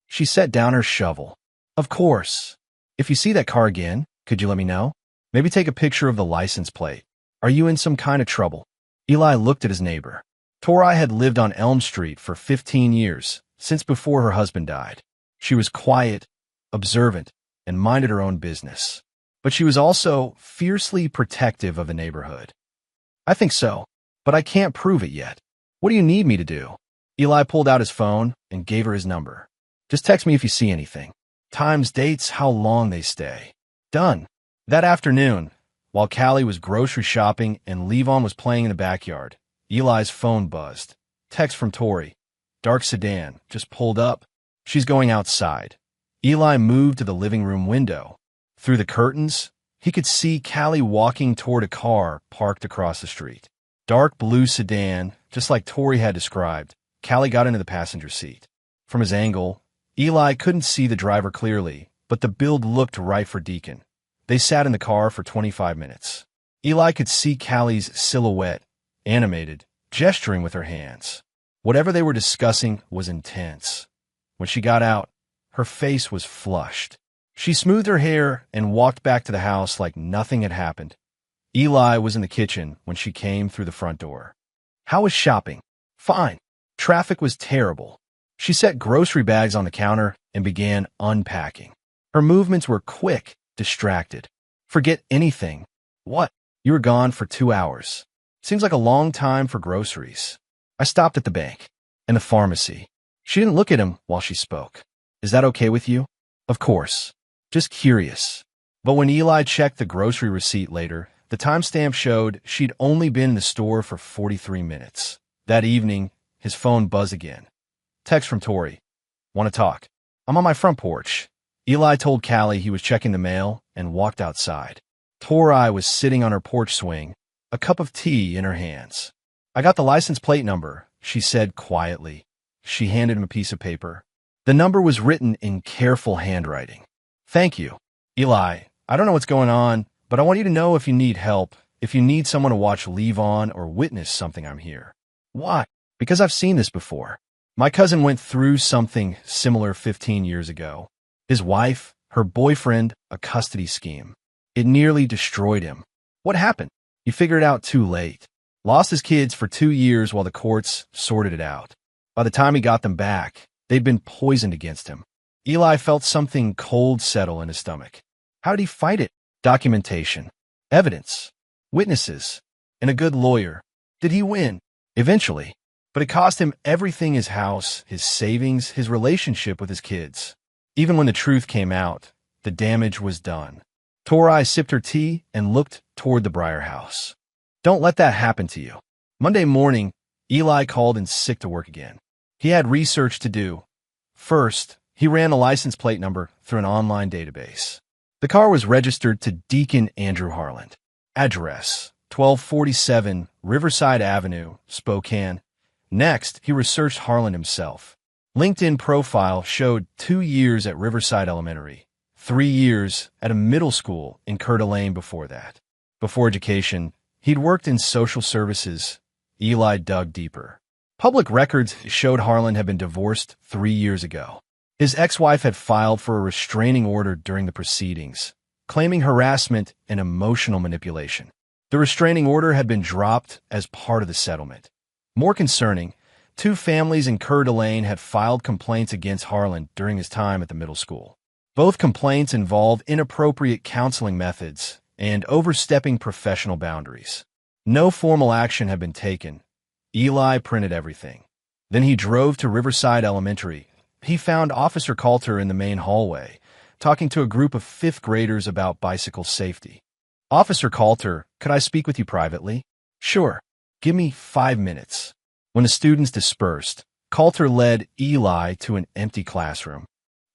She set down her shovel. Of course. If you see that car again, could you let me know? Maybe take a picture of the license plate. Are you in some kind of trouble? Eli looked at his neighbor. Tori had lived on Elm Street for 15 years, since before her husband died. She was quiet, observant, and minded her own business. But she was also fiercely protective of the neighborhood. I think so, but I can't prove it yet. What do you need me to do? Eli pulled out his phone and gave her his number. Just text me if you see anything. Times, dates, how long they stay. Done. That afternoon, while Callie was grocery shopping and Levon was playing in the backyard, Eli's phone buzzed. Text from Tori. Dark sedan, just pulled up. She's going outside. Eli moved to the living room window. Through the curtains, he could see Callie walking toward a car parked across the street. Dark blue sedan, just like Tori had described. Callie got into the passenger seat. From his angle, Eli couldn't see the driver clearly, but the build looked right for Deacon. They sat in the car for 25 minutes. Eli could see Callie's silhouette, animated, gesturing with her hands. Whatever they were discussing was intense. When she got out, her face was flushed. She smoothed her hair and walked back to the house like nothing had happened. Eli was in the kitchen when she came through the front door. How was shopping? Fine. Traffic was terrible. She set grocery bags on the counter and began unpacking. Her movements were quick, distracted. Forget anything. What? You were gone for 2 hours. Seems like a long time for groceries. I stopped at the bank and the pharmacy. She didn't look at him while she spoke. Is that okay with you? Of course. Just curious. But when Eli checked the grocery receipt later, the timestamp showed she'd only been in the store for 43 minutes. That evening, his phone buzzed again. Text from Tori. Want to talk? I'm on my front porch. Eli told Callie he was checking the mail and walked outside. Tori was sitting on her porch swing, a cup of tea in her hands. I got the license plate number, she said quietly. She handed him a piece of paper. The number was written in careful handwriting. Thank you. Eli, I don't know what's going on, but I want you to know if you need help, if you need someone to watch Leave On or witness something, I'm here. Why? Because I've seen this before. My cousin went through something similar 15 years ago. His wife, her boyfriend, a custody scheme. It nearly destroyed him. What happened? He figured it out too late. Lost his kids for 2 years while the courts sorted it out. By the time he got them back, they'd been poisoned against him. Eli felt something cold settle in his stomach. How did he fight it? Documentation, evidence, witnesses, and a good lawyer. Did he win? Eventually. But it cost him everything: his house, his savings, his relationship with his kids. Even when the truth came out, the damage was done. Tori sipped her tea and looked toward the Breyer house. Don't let that happen to you. Monday morning, Eli called in sick to work again. He had research to do. First, he ran the license plate number through an online database. The car was registered to Deacon Andrew Harland. Address, 1247 Riverside Avenue, Spokane. Next, he researched Harland himself. LinkedIn profile showed 2 years at Riverside Elementary, 3 years at a middle school in Coeur d'Alene before that. Before education, he'd worked in social services. Eli dug deeper. Public records showed Harland had been divorced 3 years ago. His ex-wife had filed for a restraining order during the proceedings, claiming harassment and emotional manipulation. The restraining order had been dropped as part of the settlement. More concerning, 2 families in Coeur d'Alene had filed complaints against Harland during his time at the middle school. Both complaints involved inappropriate counseling methods and overstepping professional boundaries. No formal action had been taken. Eli printed everything. Then he drove to Riverside Elementary. He found Officer Coulter in the main hallway, talking to a group of 5th graders about bicycle safety. Officer Coulter, could I speak with you privately? Sure. Give me 5 minutes. When the students dispersed, Coulter led Eli to an empty classroom.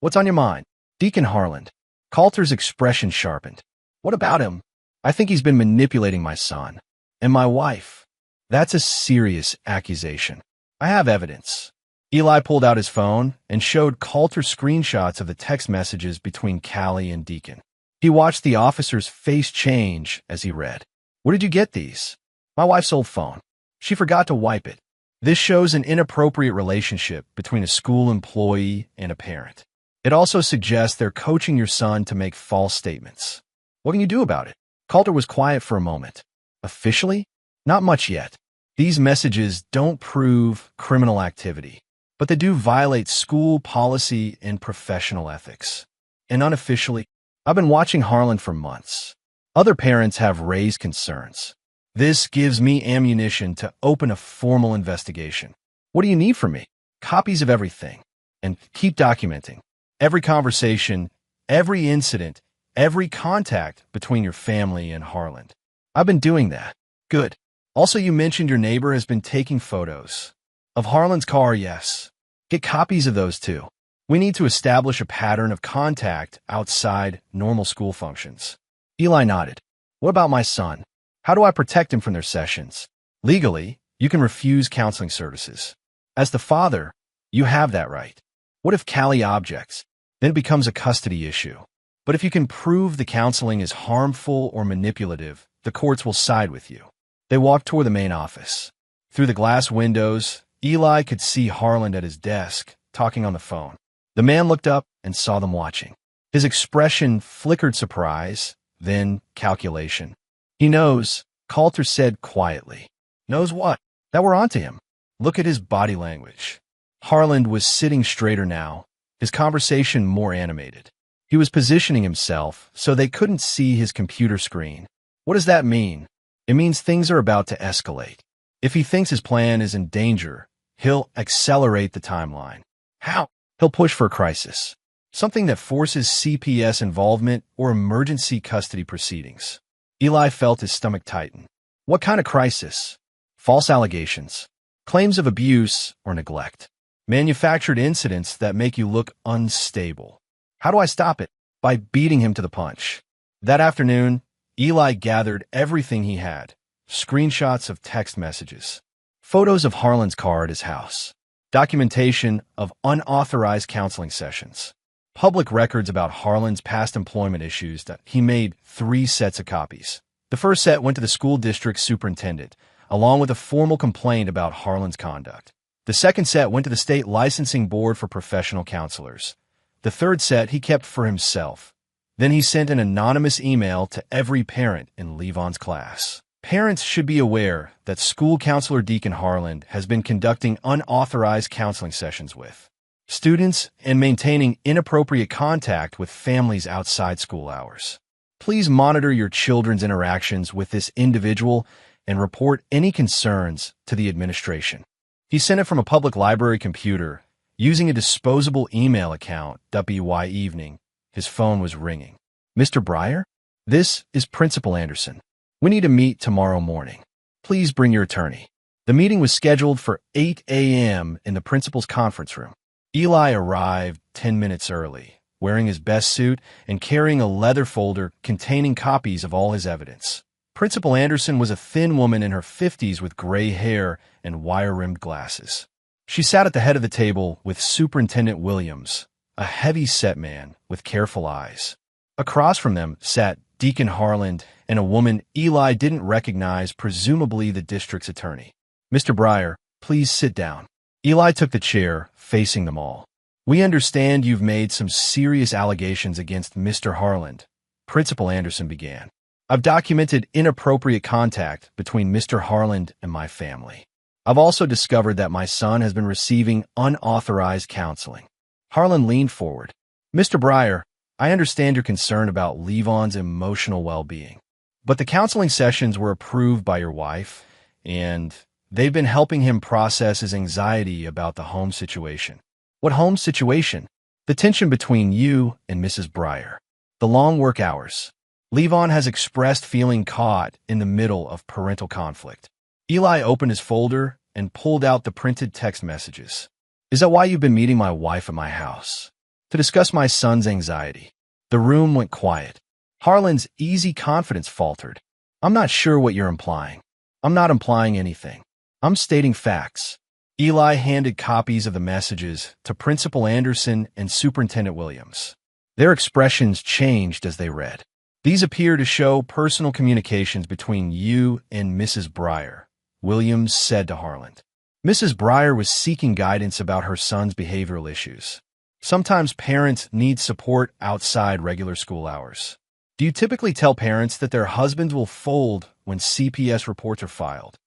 What's on your mind? Deacon Harland. Coulter's expression sharpened. What about him? I think he's been manipulating my son. And my wife. That's a serious accusation. I have evidence. Eli pulled out his phone and showed Coulter screenshots of the text messages between Callie and Deacon. He watched the officer's face change as he read. Where did you get these? My wife's old phone. She forgot to wipe it. This shows an inappropriate relationship between a school employee and a parent. It also suggests they're coaching your son to make false statements. What can you do about it? Coulter was quiet for a moment. Officially? Not much yet. These messages don't prove criminal activity, but they do violate school policy and professional ethics. And unofficially, I've been watching Harland for months. Other parents have raised concerns. This gives me ammunition to open a formal investigation. What do you need from me? Copies of everything. And keep documenting. Every conversation, every incident, every contact between your family and Harland. I've been doing that. Good. Also, you mentioned your neighbor has been taking photos. Of Harland's car, yes. Get copies of those too. We need to establish a pattern of contact outside normal school functions. Eli nodded. What about my son? How do I protect him from their sessions? Legally, you can refuse counseling services. As the father, you have that right. What if Callie objects? Then it becomes a custody issue. But if you can prove the counseling is harmful or manipulative, the courts will side with you. They walked toward the main office. Through the glass windows, Eli could see Harland at his desk, talking on the phone. The man looked up and saw them watching. His expression flickered surprise, then calculation. He knows, Coulter said quietly. Knows what? that were onto him. Look at his body language. Harland was sitting straighter now, his conversation more animated. He was positioning himself so they couldn't see his computer screen. What does that mean? It means things are about to escalate. If he thinks his plan is in danger, he'll accelerate the timeline. How? He'll push for a crisis. Something that forces CPS involvement or emergency custody proceedings. Eli felt his stomach tighten. What kind of crisis? False allegations, claims of abuse or neglect, manufactured incidents that make you look unstable. How do I stop it? By beating him to the punch. That afternoon, Eli gathered everything he had. Screenshots of text messages, photos of Harland's car at his house, documentation of unauthorized counseling sessions, public records about Harland's past employment issues that he made 3 sets of copies. The first set went to the school district superintendent, along with a formal complaint about Harland's conduct. The second set went to the state licensing board for professional counselors. The third set he kept for himself. Then he sent an anonymous email to every parent in Levon's class. Parents should be aware that school counselor Deacon Harland has been conducting unauthorized counseling sessions with students and maintaining inappropriate contact with families outside school hours. Please monitor your children's interactions with this individual and report any concerns to the administration. He sent it from a public library computer using a disposable email account. By evening, his phone was ringing. Mr. Breyer? This is Principal Anderson. We need to meet tomorrow morning. Please bring your attorney. The meeting was scheduled for 8 a.m. in the principal's conference room. Eli arrived 10 minutes early, wearing his best suit and carrying a leather folder containing copies of all his evidence. Principal Anderson was a thin woman in her 50s with gray hair and wire-rimmed glasses. She sat at the head of the table with Superintendent Williams, a heavy-set man with careful eyes. Across from them sat Deacon Harland and a woman Eli didn't recognize, presumably the district's attorney. Mr. Breyer, please sit down. Eli took the chair, facing them all. We understand you've made some serious allegations against Mr. Harland, Principal Anderson began. I've documented inappropriate contact between Mr. Harland and my family. I've also discovered that my son has been receiving unauthorized counseling. Harland leaned forward. Mr. Breyer, I understand your concern about Levon's emotional well-being, but the counseling sessions were approved by your wife, and they've been helping him process his anxiety about the home situation. What home situation? The tension between you and Mrs. Breyer. The long work hours. Levon has expressed feeling caught in the middle of parental conflict. Eli opened his folder and pulled out the printed text messages. Is that why you've been meeting my wife at my house? To discuss my son's anxiety. The room went quiet. Harland's easy confidence faltered. I'm not sure what you're implying. I'm not implying anything. I'm stating facts. Eli handed copies of the messages to Principal Anderson and Superintendent Williams. Their expressions changed as they read. These appear to show personal communications between you and Mrs. Breyer, Williams said to Harland. Mrs. Breyer was seeking guidance about her son's behavioral issues. Sometimes parents need support outside regular school hours. Do you typically tell parents that their husbands will fold when CPS reports are filed?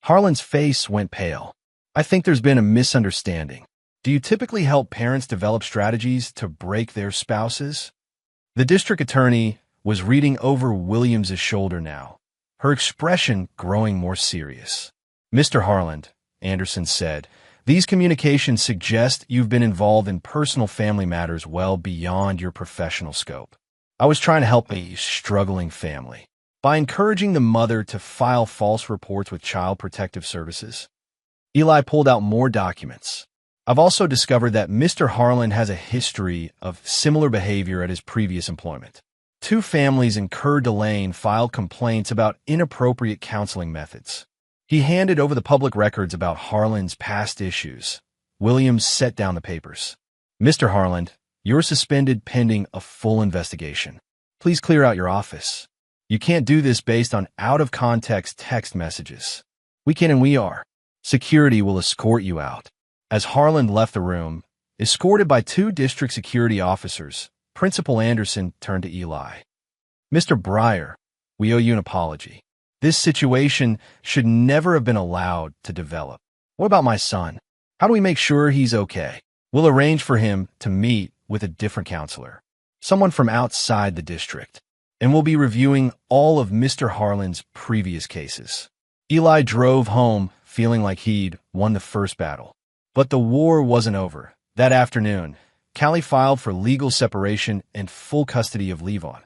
Harland's face went pale. I think there's been a misunderstanding. Do you typically help parents develop strategies to break their spouses? The district attorney was reading over Williams's shoulder now, her expression growing more serious. Mr. Harland, Anderson said, these communications suggest you've been involved in personal family matters well beyond your professional scope. I was trying to help a struggling family by encouraging the mother to file false reports with Child Protective Services. Eli pulled out more documents. I've also discovered that Mr. Harland has a history of similar behavior at his previous employment. 2 families in Coeur d'Alene filed complaints about inappropriate counseling methods. He handed over the public records about Harland's past issues. Williams set down the papers. Mr. Harland, you're suspended pending a full investigation. Please clear out your office. You can't do this based on out-of-context text messages. We can and we are. Security will escort you out. As Harland left the room, escorted by 2 district security officers, Principal Anderson turned to Eli. Mr. Breyer, we owe you an apology. This situation should never have been allowed to develop. What about my son? How do we make sure he's okay? We'll arrange for him to meet with a different counselor, someone from outside the district, and we'll be reviewing all of Mr. Harlan's previous cases. Eli drove home feeling like he'd won the first battle. But the war wasn't over. That afternoon, Callie filed for legal separation and full custody of Levon.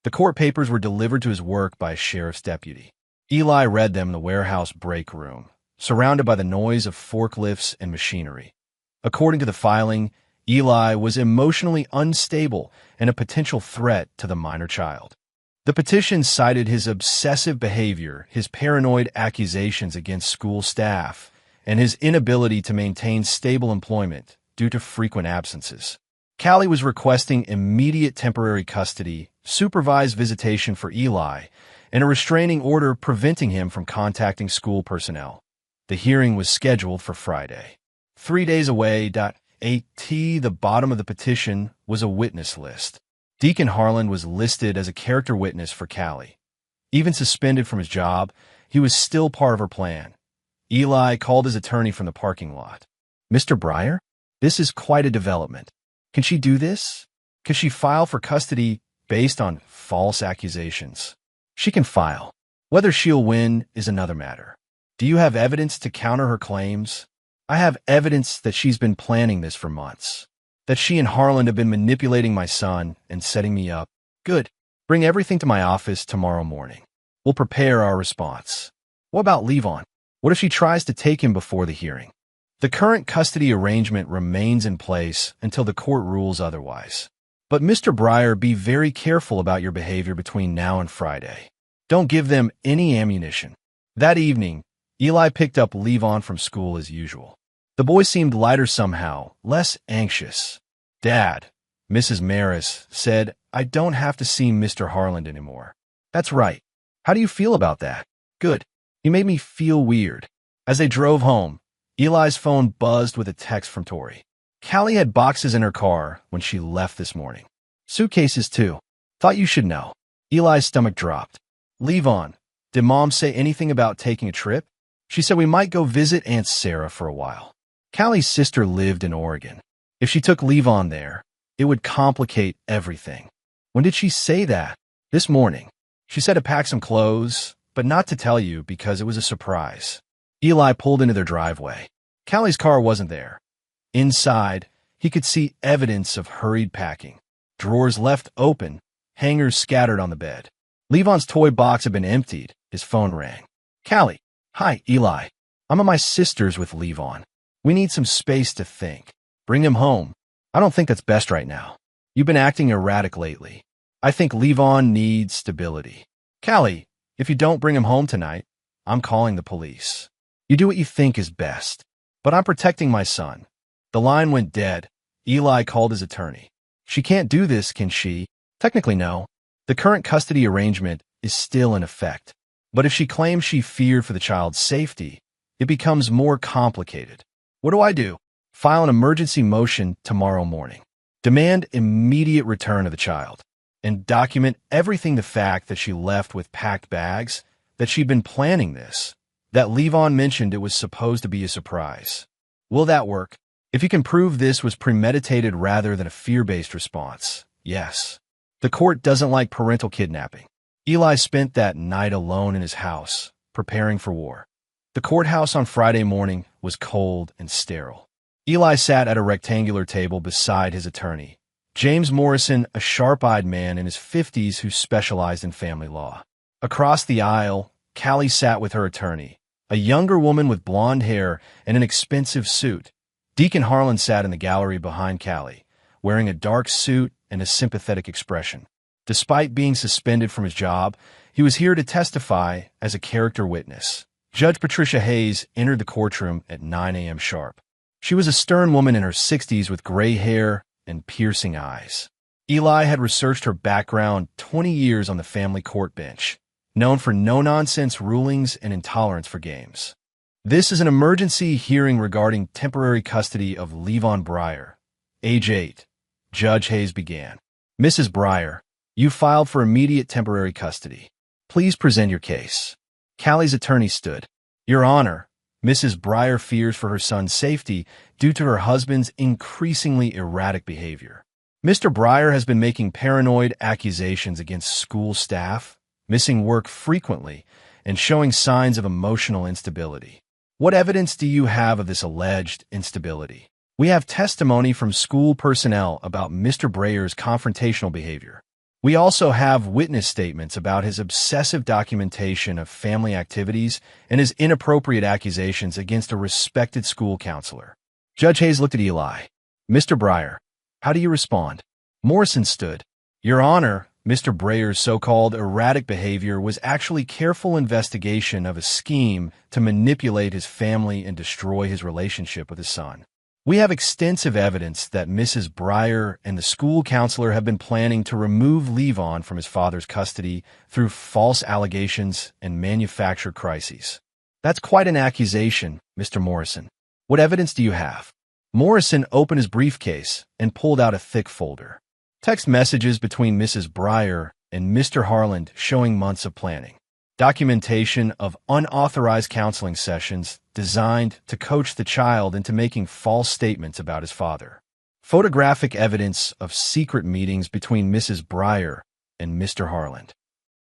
The court papers were delivered to his work by a sheriff's deputy. Eli read them in the warehouse break room, surrounded by the noise of forklifts and machinery. According to the filing, Eli was emotionally unstable and a potential threat to the minor child. The petition cited his obsessive behavior, his paranoid accusations against school staff, and his inability to maintain stable employment due to frequent absences. Callie was requesting immediate temporary custody, supervised visitation for Eli, and a restraining order preventing him from contacting school personnel. The hearing was scheduled for Friday. 3 days away. The bottom of the petition was a witness list. Deacon Harlan was listed as a character witness for Callie. Even suspended from his job, he was still part of her plan. Eli called his attorney from the parking lot. "Mr. Breyer, this is quite a development. Can she do this? Can she file for custody based on false accusations?" "She can file. Whether she'll win is another matter." "Do you have evidence to counter her claims?" "I have evidence that she's been planning this for months, that she and Harlan have been manipulating my son and setting me up." "Good. Bring everything to my office tomorrow morning. We'll prepare our response." "What about Levon? What if she tries to take him before the hearing?" "The current custody arrangement remains in place until the court rules otherwise. But Mr. Breyer, be very careful about your behavior between now and Friday. Don't give them any ammunition." That evening, Eli picked up Levon from school as usual. The boy seemed lighter somehow, less anxious. "Dad," Mrs. Maris said, "I don't have to see Mr. Harlan anymore." "That's right. How do you feel about that?" "Good. He made me feel weird." As they drove home, Eli's phone buzzed with a text from Tori. "Callie had boxes in her car when she left this morning. Suitcases, too. Thought you should know." Eli's stomach dropped. "Levon, did Mom say anything about taking a trip?" "She said we might go visit Aunt Sarah for a while. Callie's sister lived in Oregon. If she took Levon there, it would complicate everything." "When did she say that?" "This morning. She said to pack some clothes, but not to tell you because it was a surprise." Eli pulled into their driveway. Callie's car wasn't there. Inside, he could see evidence of hurried packing. Drawers left open, hangers scattered on the bed. Levon's toy box had been emptied. His phone rang. "Callie." "Hi, Eli. I'm at my sister's with Levon. We need some space to think. Bring him home." "I don't think that's best right now. You've been acting erratic lately. I think Levon needs stability." "Callie, if you don't bring him home tonight, I'm calling the police." "You do what you think is best. But I'm protecting my son." The line went dead. Eli called his attorney. "She can't do this, can she?" "Technically, no. The current custody arrangement is still in effect. But if she claims she feared for the child's safety, it becomes more complicated." "What do I do?" "File an emergency motion tomorrow morning. Demand immediate return of the child. And document everything, the fact that she left with packed bags, that she'd been planning this, that Levon mentioned it was supposed to be a surprise." "Will that work?" "If you can prove this was premeditated rather than a fear-based response, yes." The court doesn't like parental kidnapping. Eli spent that night alone in his house, preparing for war. The courthouse on Friday morning was cold and sterile. Eli sat at a rectangular table beside his attorney, James Morrison, a sharp-eyed man in his 50s who specialized in family law. Across the aisle, Callie sat with her attorney, a younger woman with blonde hair and an expensive suit. Deacon Harlan sat in the gallery behind Callie, wearing a dark suit and a sympathetic expression. Despite being suspended from his job, he was here to testify as a character witness. Judge Patricia Hayes entered the courtroom at 9 a.m. sharp. She was a stern woman in her 60s with gray hair and piercing eyes. Eli had researched her background 20 years on the family court bench, known for no-nonsense rulings and intolerance for games. "This is an emergency hearing regarding temporary custody of Levon Breyer, age 8. Judge Hayes began. "Mrs. Breyer, you filed for immediate temporary custody. Please present your case." Callie's attorney stood. Your Honor, Mrs. Breyer fears for her son's safety due to her husband's increasingly erratic behavior. Mr. Breyer has been making paranoid accusations against school staff, missing work frequently, and showing signs of emotional instability. What evidence do you have of this alleged instability? We have testimony from school personnel about Mr. Breyer's confrontational behavior. We also have witness statements about his obsessive documentation of family activities and his inappropriate accusations against a respected school counselor. Judge Hayes looked at Eli. Mr. Breyer, how do you respond? Morrison stood. Your Honor, Mr. Breyer's so-called erratic behavior was actually careful investigation of a scheme to manipulate his family and destroy his relationship with his son. We have extensive evidence that Mrs. Breyer and the school counselor have been planning to remove Levon from his father's custody through false allegations and manufactured crises. That's quite an accusation, Mr. Morrison. What evidence do you have? Morrison opened his briefcase and pulled out a thick folder. Text messages between Mrs. Breyer and Mr. Harland showing months of planning. Documentation of unauthorized counseling sessions designed to coach the child into making false statements about his father. Photographic evidence of secret meetings between Mrs. Breyer and Mr. Harland.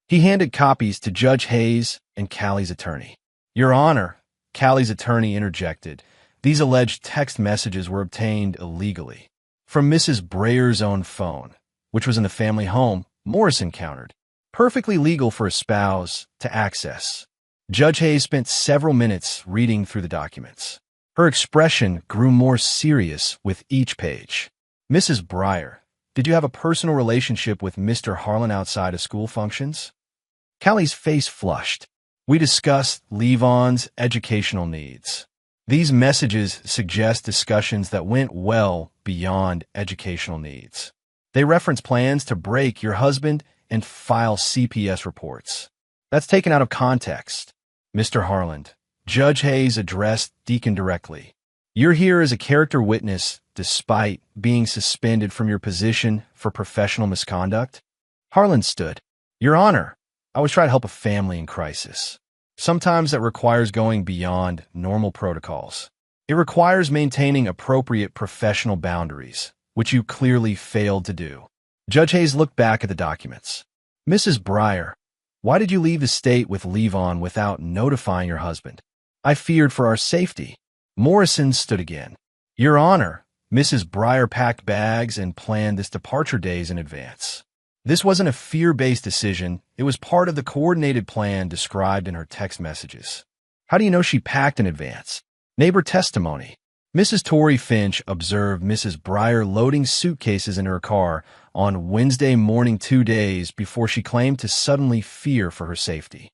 He handed copies to Judge Hayes and Callie's attorney. Your Honor, Callie's attorney interjected. These alleged text messages were obtained illegally. From Mrs. Breyer's own phone, which was in the family home, Morrison countered. Perfectly legal for a spouse to access. Judge Hayes spent several minutes reading through the documents. Her expression grew more serious with each page. Mrs. Breyer, did you have a personal relationship with Mr. Harlan outside of school functions? Callie's face flushed. We discussed Levon's educational needs. These messages suggest discussions that went well beyond educational needs. They reference plans to break your husband and file CPS reports. That's taken out of context. Mr. Harland, Judge Hayes addressed Deacon directly. You're here as a character witness despite being suspended from your position for professional misconduct? Harland stood. Your Honor, I was trying to help a family in crisis. Sometimes that requires going beyond normal protocols. It requires maintaining appropriate professional boundaries, which you clearly failed to do. Judge Hayes looked back at the documents. Mrs. Breyer, why did you leave the state with Levon without notifying your husband? I feared for our safety. Morrison stood again. Your Honor, Mrs. Breyer packed bags and planned this departure days in advance. This wasn't a fear-based decision. It was part of the coordinated plan described in her text messages. How do you know she packed in advance? Neighbor testimony. Mrs. Torrey Finch observed Mrs. Breyer loading suitcases in her car on Wednesday morning 2 days before she claimed to suddenly fear for her safety.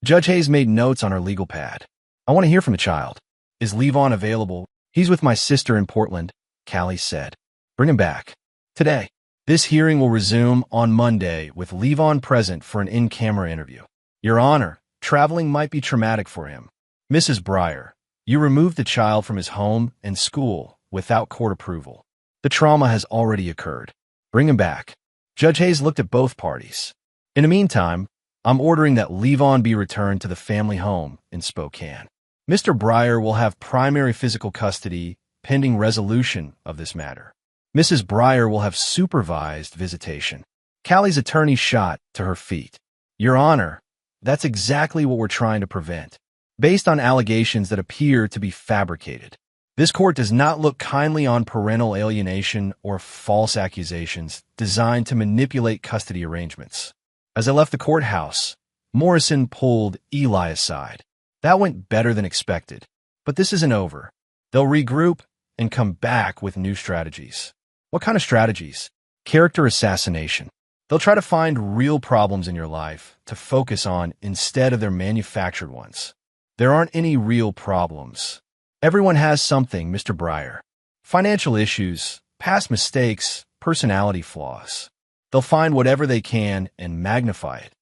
Judge Hayes made notes on her legal pad. I want to hear from the child. Is Levon available? He's with my sister in Portland, Callie said. Bring him back. Today. This hearing will resume on Monday with Levon present for an in-camera interview. Your Honor, traveling might be traumatic for him. Mrs. Breyer, you removed the child from his home and school without court approval. The trauma has already occurred. Bring him back. Judge Hayes looked at both parties. In the meantime, I'm ordering that Levon be returned to the family home in Spokane. Mr. Breyer will have primary physical custody pending resolution of this matter. Mrs. Breyer will have supervised visitation. Callie's attorney shot to her feet. Your Honor, that's exactly what we're trying to prevent, based on allegations that appear to be fabricated. This court does not look kindly on parental alienation or false accusations designed to manipulate custody arrangements. As I left the courthouse, Morrison pulled Eli aside. That went better than expected, but this isn't over. They'll regroup and come back with new strategies. What kind of strategies? Character assassination. They'll try to find real problems in your life to focus on instead of their manufactured ones. There aren't any real problems. Everyone has something, Mr. Breyer. Financial issues, past mistakes, personality flaws. They'll find whatever they can and magnify it.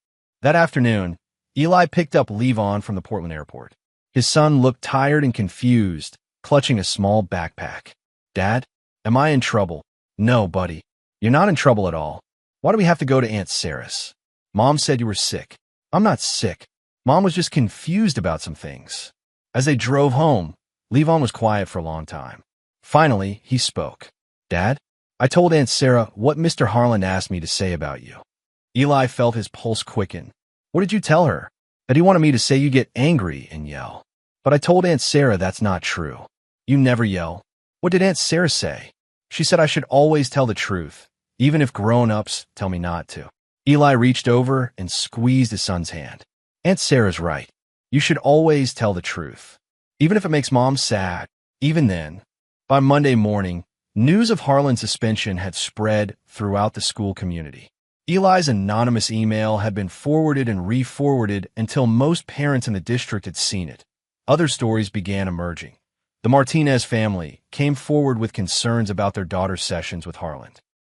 That afternoon, Eli picked up Levon from the Portland airport. His son looked tired and confused, clutching a small backpack. Dad, am I in trouble? No, buddy. You're not in trouble at all. Why do we have to go to Aunt Sarah's? Mom said you were sick. I'm not sick. Mom was just confused about some things. As they drove home, Levon was quiet for a long time. Finally, he spoke. Dad, I told Aunt Sarah what Mr. Harlan asked me to say about you. Eli felt his pulse quicken. What did you tell her? That he wanted me to say you get angry and yell. But I told Aunt Sarah that's not true. You never yell. What did Aunt Sarah say? She said I should always tell the truth, even if grown-ups tell me not to. Eli reached over and squeezed his son's hand. Aunt Sarah's right. You should always tell the truth, even if it makes Mom sad. Even then, by Monday morning, news of Harlan's suspension had spread throughout the school community. Eli's anonymous email had been forwarded and re-forwarded until most parents in the district had seen it. Other stories began emerging. The Martinez family came forward with concerns about their daughter's sessions with Harlan.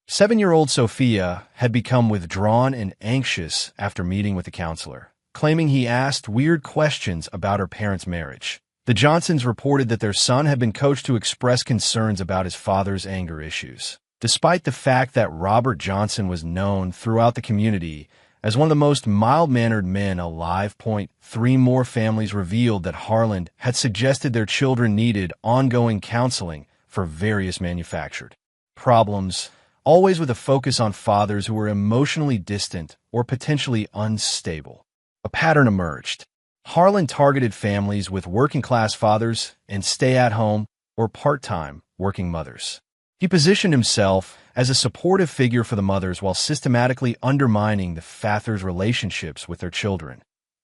7-year-old Sophia had become withdrawn and anxious after meeting with the counselor, claiming he asked weird questions about her parents' marriage. The Johnsons reported that their son had been coached to express concerns about his father's anger issues. Despite the fact that Robert Johnson was known throughout the community as one of the most mild-mannered men alive, 3 more families revealed that Harlan had suggested their children needed ongoing counseling for various manufactured problems, always with a focus on fathers who were emotionally distant or potentially unstable. A pattern emerged. Harlan targeted families with working-class fathers and stay-at-home or part-time working mothers. He positioned himself as a supportive figure for the mothers while systematically undermining the fathers' relationships with their children.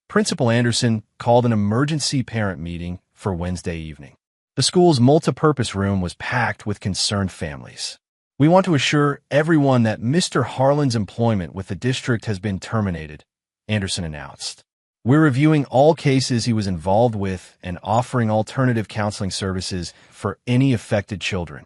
Principal Anderson called an emergency parent meeting for Wednesday evening. The school's multipurpose room was packed with concerned families. We want to assure everyone that Mr. Harlan's employment with the district has been terminated, Anderson announced. We're reviewing all cases he was involved with and offering alternative counseling services for any affected children.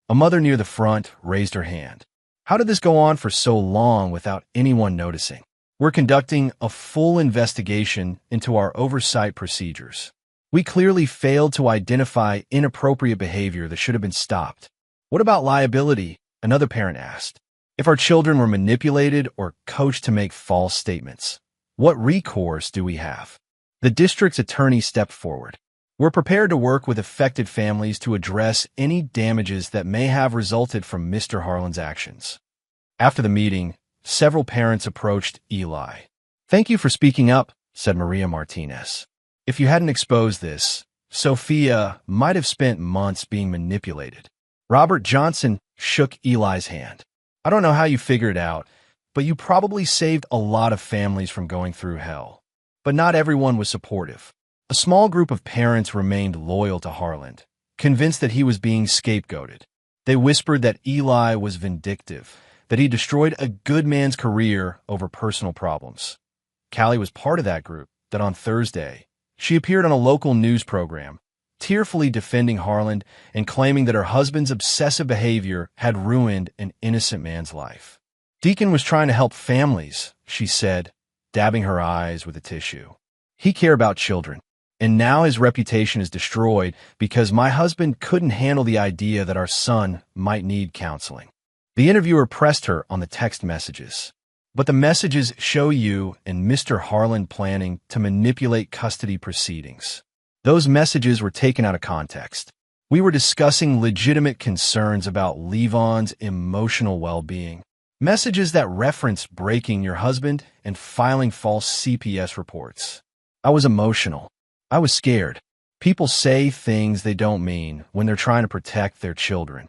A mother near the front raised her hand. How did this go on for so long without anyone noticing? We're conducting a full investigation into our oversight procedures. We clearly failed to identify inappropriate behavior that should have been stopped. What about liability? Another parent asked. If our children were manipulated or coached to make false statements, what recourse do we have? The district's attorney stepped forward. We're prepared to work with affected families to address any damages that may have resulted from Mr. Harlan's actions. After the meeting, several parents approached Eli. Thank you for speaking up, said Maria Martinez. If you hadn't exposed this, Sophia might have spent months being manipulated. Robert Johnson shook Eli's hand. I don't know how you figured it out, but you probably saved a lot of families from going through hell. But not everyone was supportive. A small group of parents remained loyal to Harlan, convinced that he was being scapegoated. They whispered that Eli was vindictive, that he destroyed a good man's career over personal problems. Callie was part of that group, that on Thursday, she appeared on a local news program, tearfully defending Harlan and claiming that her husband's obsessive behavior had ruined an innocent man's life. Deacon was trying to help families, she said, dabbing her eyes with a tissue. He cared about children. And now his reputation is destroyed because my husband couldn't handle the idea that our son might need counseling. The interviewer pressed her on the text messages. But the messages show you and Mr. Harlan planning to manipulate custody proceedings. Those messages were taken out of context. We were discussing legitimate concerns about Levon's emotional well-being. Messages that reference breaking your husband and filing false CPS reports. I was emotional. I was scared. People say things they don't mean when they're trying to protect their children.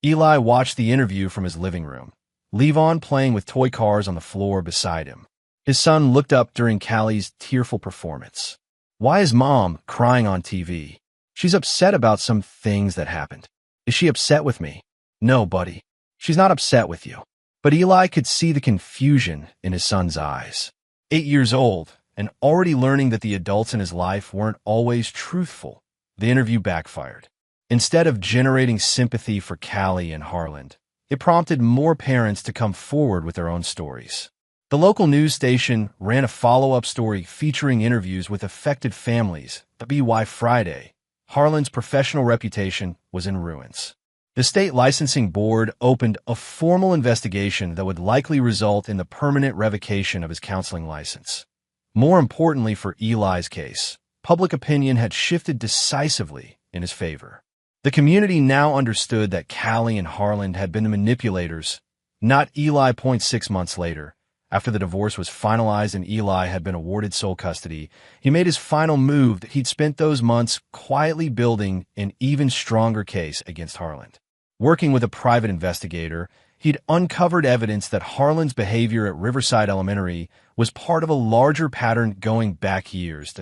Eli watched the interview from his living room, Levon playing with toy cars on the floor beside him. His son looked up during Callie's tearful performance. Why is Mom crying on TV? She's upset about some things that happened. Is she upset with me? No, buddy. She's not upset with you. But Eli could see the confusion in his son's eyes. 8 years old, and already learning that the adults in his life weren't always truthful, the interview backfired. Instead of generating sympathy for Callie and Harlan, it prompted more parents to come forward with their own stories. The local news station ran a follow-up story featuring interviews with affected families. By Friday, Harlan's professional reputation was in ruins. The state licensing board opened a formal investigation that would likely result in the permanent revocation of his counseling license. More importantly for Eli's case, public opinion had shifted decisively in his favor. The community now understood that Callie and Harland had been the manipulators, not Eli. 6 months later, after the divorce was finalized and Eli had been awarded sole custody, he made his final move that he'd spent those months quietly building an even stronger case against Harland. Working with a private investigator, he'd uncovered evidence that Harland's behavior at Riverside Elementary was part of a larger pattern going back years.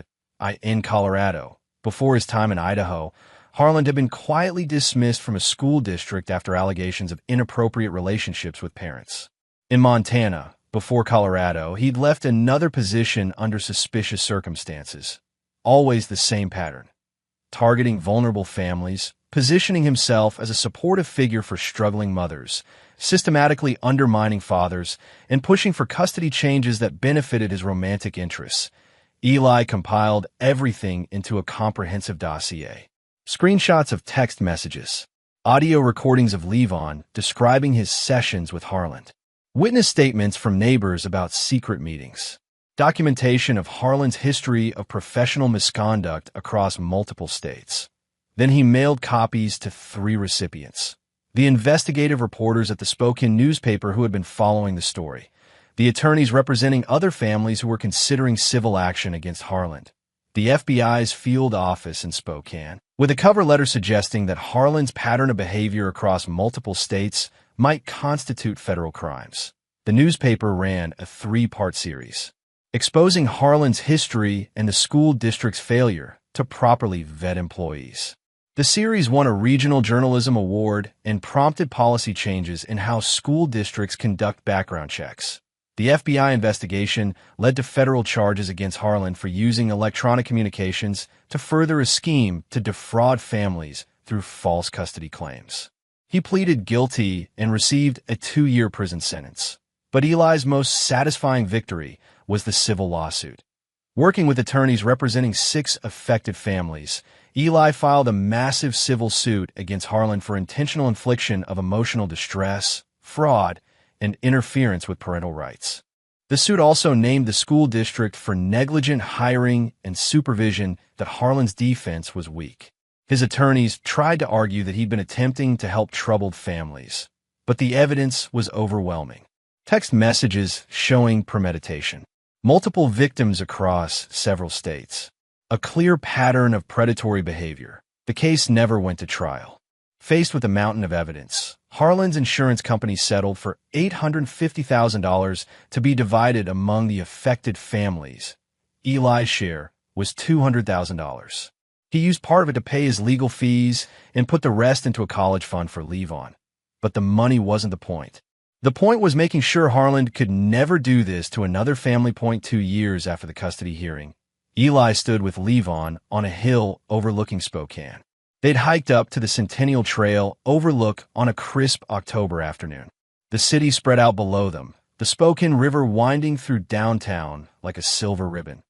In Colorado, before his time in Idaho, Harland had been quietly dismissed from a school district after allegations of inappropriate relationships with parents. In Montana, before Colorado, he'd left another position under suspicious circumstances. Always the same pattern: targeting vulnerable families, positioning himself as a supportive figure for struggling mothers, systematically undermining fathers, and pushing for custody changes that benefited his romantic interests. Eli compiled everything into a comprehensive dossier. Screenshots of text messages, audio recordings of Levon describing his sessions with Harland, witness statements from neighbors about secret meetings, documentation of Harland's history of professional misconduct across multiple states. Then he mailed copies to 3 recipients: the investigative reporters at the Spokane newspaper who had been following the story, the attorneys representing other families who were considering civil action against Harland, the FBI's field office in Spokane, with a cover letter suggesting that Harland's pattern of behavior across multiple states might constitute federal crimes. The newspaper ran a 3-part series, exposing Harland's history and the school district's failure to properly vet employees. The series won a regional journalism award and prompted policy changes in how school districts conduct background checks. The FBI investigation led to federal charges against Harland for using electronic communications to further a scheme to defraud families through false custody claims. He pleaded guilty and received a 2-year prison sentence. But Eli's most satisfying victory was the civil lawsuit. Working with attorneys representing 6 affected families, Eli filed a massive civil suit against Harland for intentional infliction of emotional distress, fraud, and interference with parental rights. The suit also named the school district for negligent hiring and supervision that Harland's defense was weak. His attorneys tried to argue that he'd been attempting to help troubled families, but the evidence was overwhelming. Text messages showing premeditation, multiple victims across several states, a clear pattern of predatory behavior. The case never went to trial. Faced with a mountain of evidence, Harland's insurance company settled for $850,000 to be divided among the affected families. Eli's share was $200,000. He used part of it to pay his legal fees and put the rest into a college fund for Levon. But the money wasn't the point. The point was making sure Harland could never do this to another family. 2 years after the custody hearing, Eli stood with Levon on a hill overlooking Spokane. They'd hiked up to the Centennial Trail overlook on a crisp October afternoon. The city spread out below them, the Spokane River winding through downtown like a silver ribbon.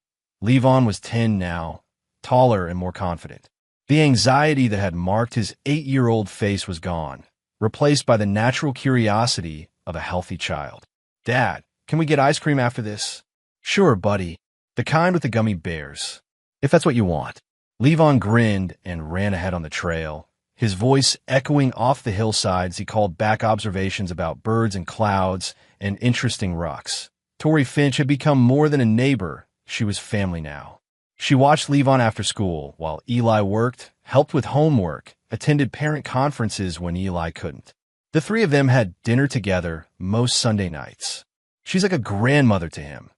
Levon was 10 now, taller and more confident. The anxiety that had marked his 8-year-old face was gone, replaced by the natural curiosity of a healthy child. "Dad, can we get ice cream after this?" "Sure, buddy. The kind with the gummy bears, if that's what you want." Levon grinned and ran ahead on the trail, his voice echoing off the hillsides. He called back observations about birds and clouds and interesting rocks. Tori Finch had become more than a neighbor. She was family now. She watched Levon after school while Eli worked, helped with homework, attended parent conferences when Eli couldn't. The 3 of them had dinner together most Sunday nights. She's like a grandmother to him,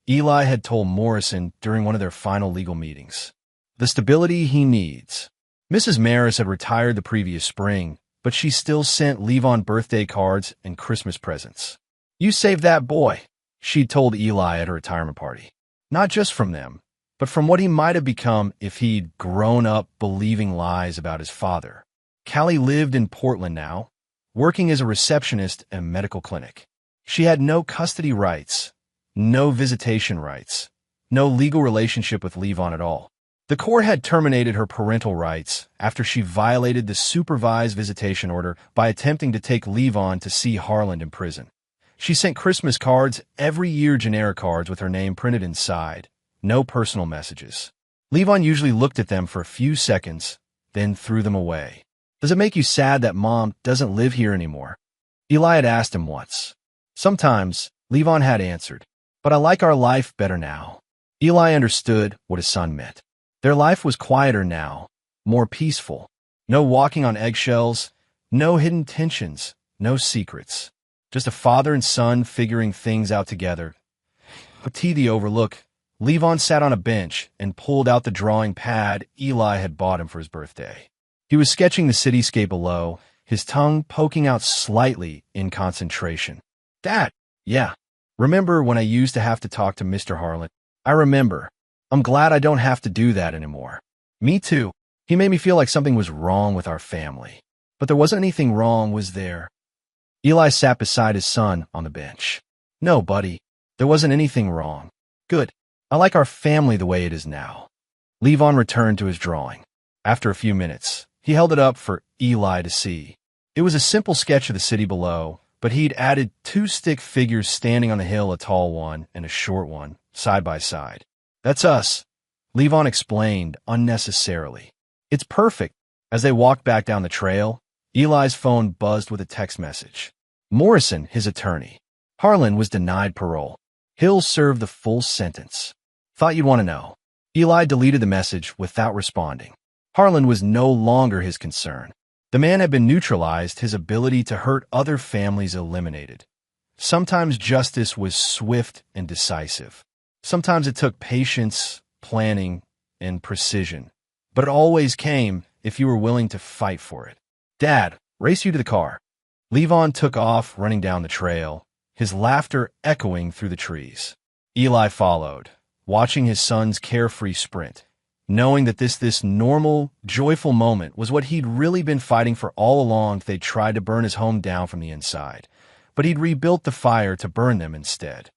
Eli had told Morrison during one of their final legal meetings. The stability he needs. Mrs. Maris had retired the previous spring, but she still sent Levon birthday cards and Christmas presents. "You saved that boy," she'd told Eli at her retirement party. Not just from them, but from what he might have become if he'd grown up believing lies about his father. Callie lived in Portland now, working as a receptionist at a medical clinic. She had no custody rights, no visitation rights, no legal relationship with Levon at all. The court had terminated her parental rights after she violated the supervised visitation order by attempting to take Levon to see Harland in prison. She sent Christmas cards every year, generic cards with her name printed inside, No personal messages. Levon usually looked at them for a few seconds, then threw them away. Does it make you sad that Mom doesn't live here anymore? Eli had asked him once. Sometimes, Levon had answered, but I like our life better now. Eli understood what his son meant. Their life was quieter now, more peaceful. No walking on eggshells, no hidden tensions, no secrets. Just a father and son figuring things out together. At the overlook, Levon sat on a bench and pulled out the drawing pad Eli had bought him for his birthday. He was sketching the cityscape below, his tongue poking out slightly in concentration. Dad, yeah. Remember when I used to have to talk to Mr. Harlan? I remember. I'm glad I don't have to do that anymore. Me too. He made me feel like something was wrong with our family. But there wasn't anything wrong, was there? Eli sat beside his son on the bench. No, buddy. There wasn't anything wrong. Good. I like our family the way it is now. Levon returned to his drawing. After a few minutes, he held it up for Eli to see. It was a simple sketch of the city below, but he'd added 2 stick figures standing on the hill, a tall one and a short one, side by side. That's us, Levon explained unnecessarily. It's perfect. As they walked back down the trail, Eli's phone buzzed with a text message. Morrison, his attorney. Harlan was denied parole. Hill served the full sentence. Thought you'd want to know. Eli deleted the message without responding. Harlan was no longer his concern. The man had been neutralized, his ability to hurt other families eliminated. Sometimes justice was swift and decisive. Sometimes it took patience, planning, and precision. But it always came if you were willing to fight for it. Dad, race you to the car. Levon took off, running down the trail, his laughter echoing through the trees. Eli followed, watching his son's carefree sprint, knowing that this normal, joyful moment was what he'd really been fighting for all along. They'd tried to burn his home down from the inside, but he'd rebuilt the fire to burn them instead.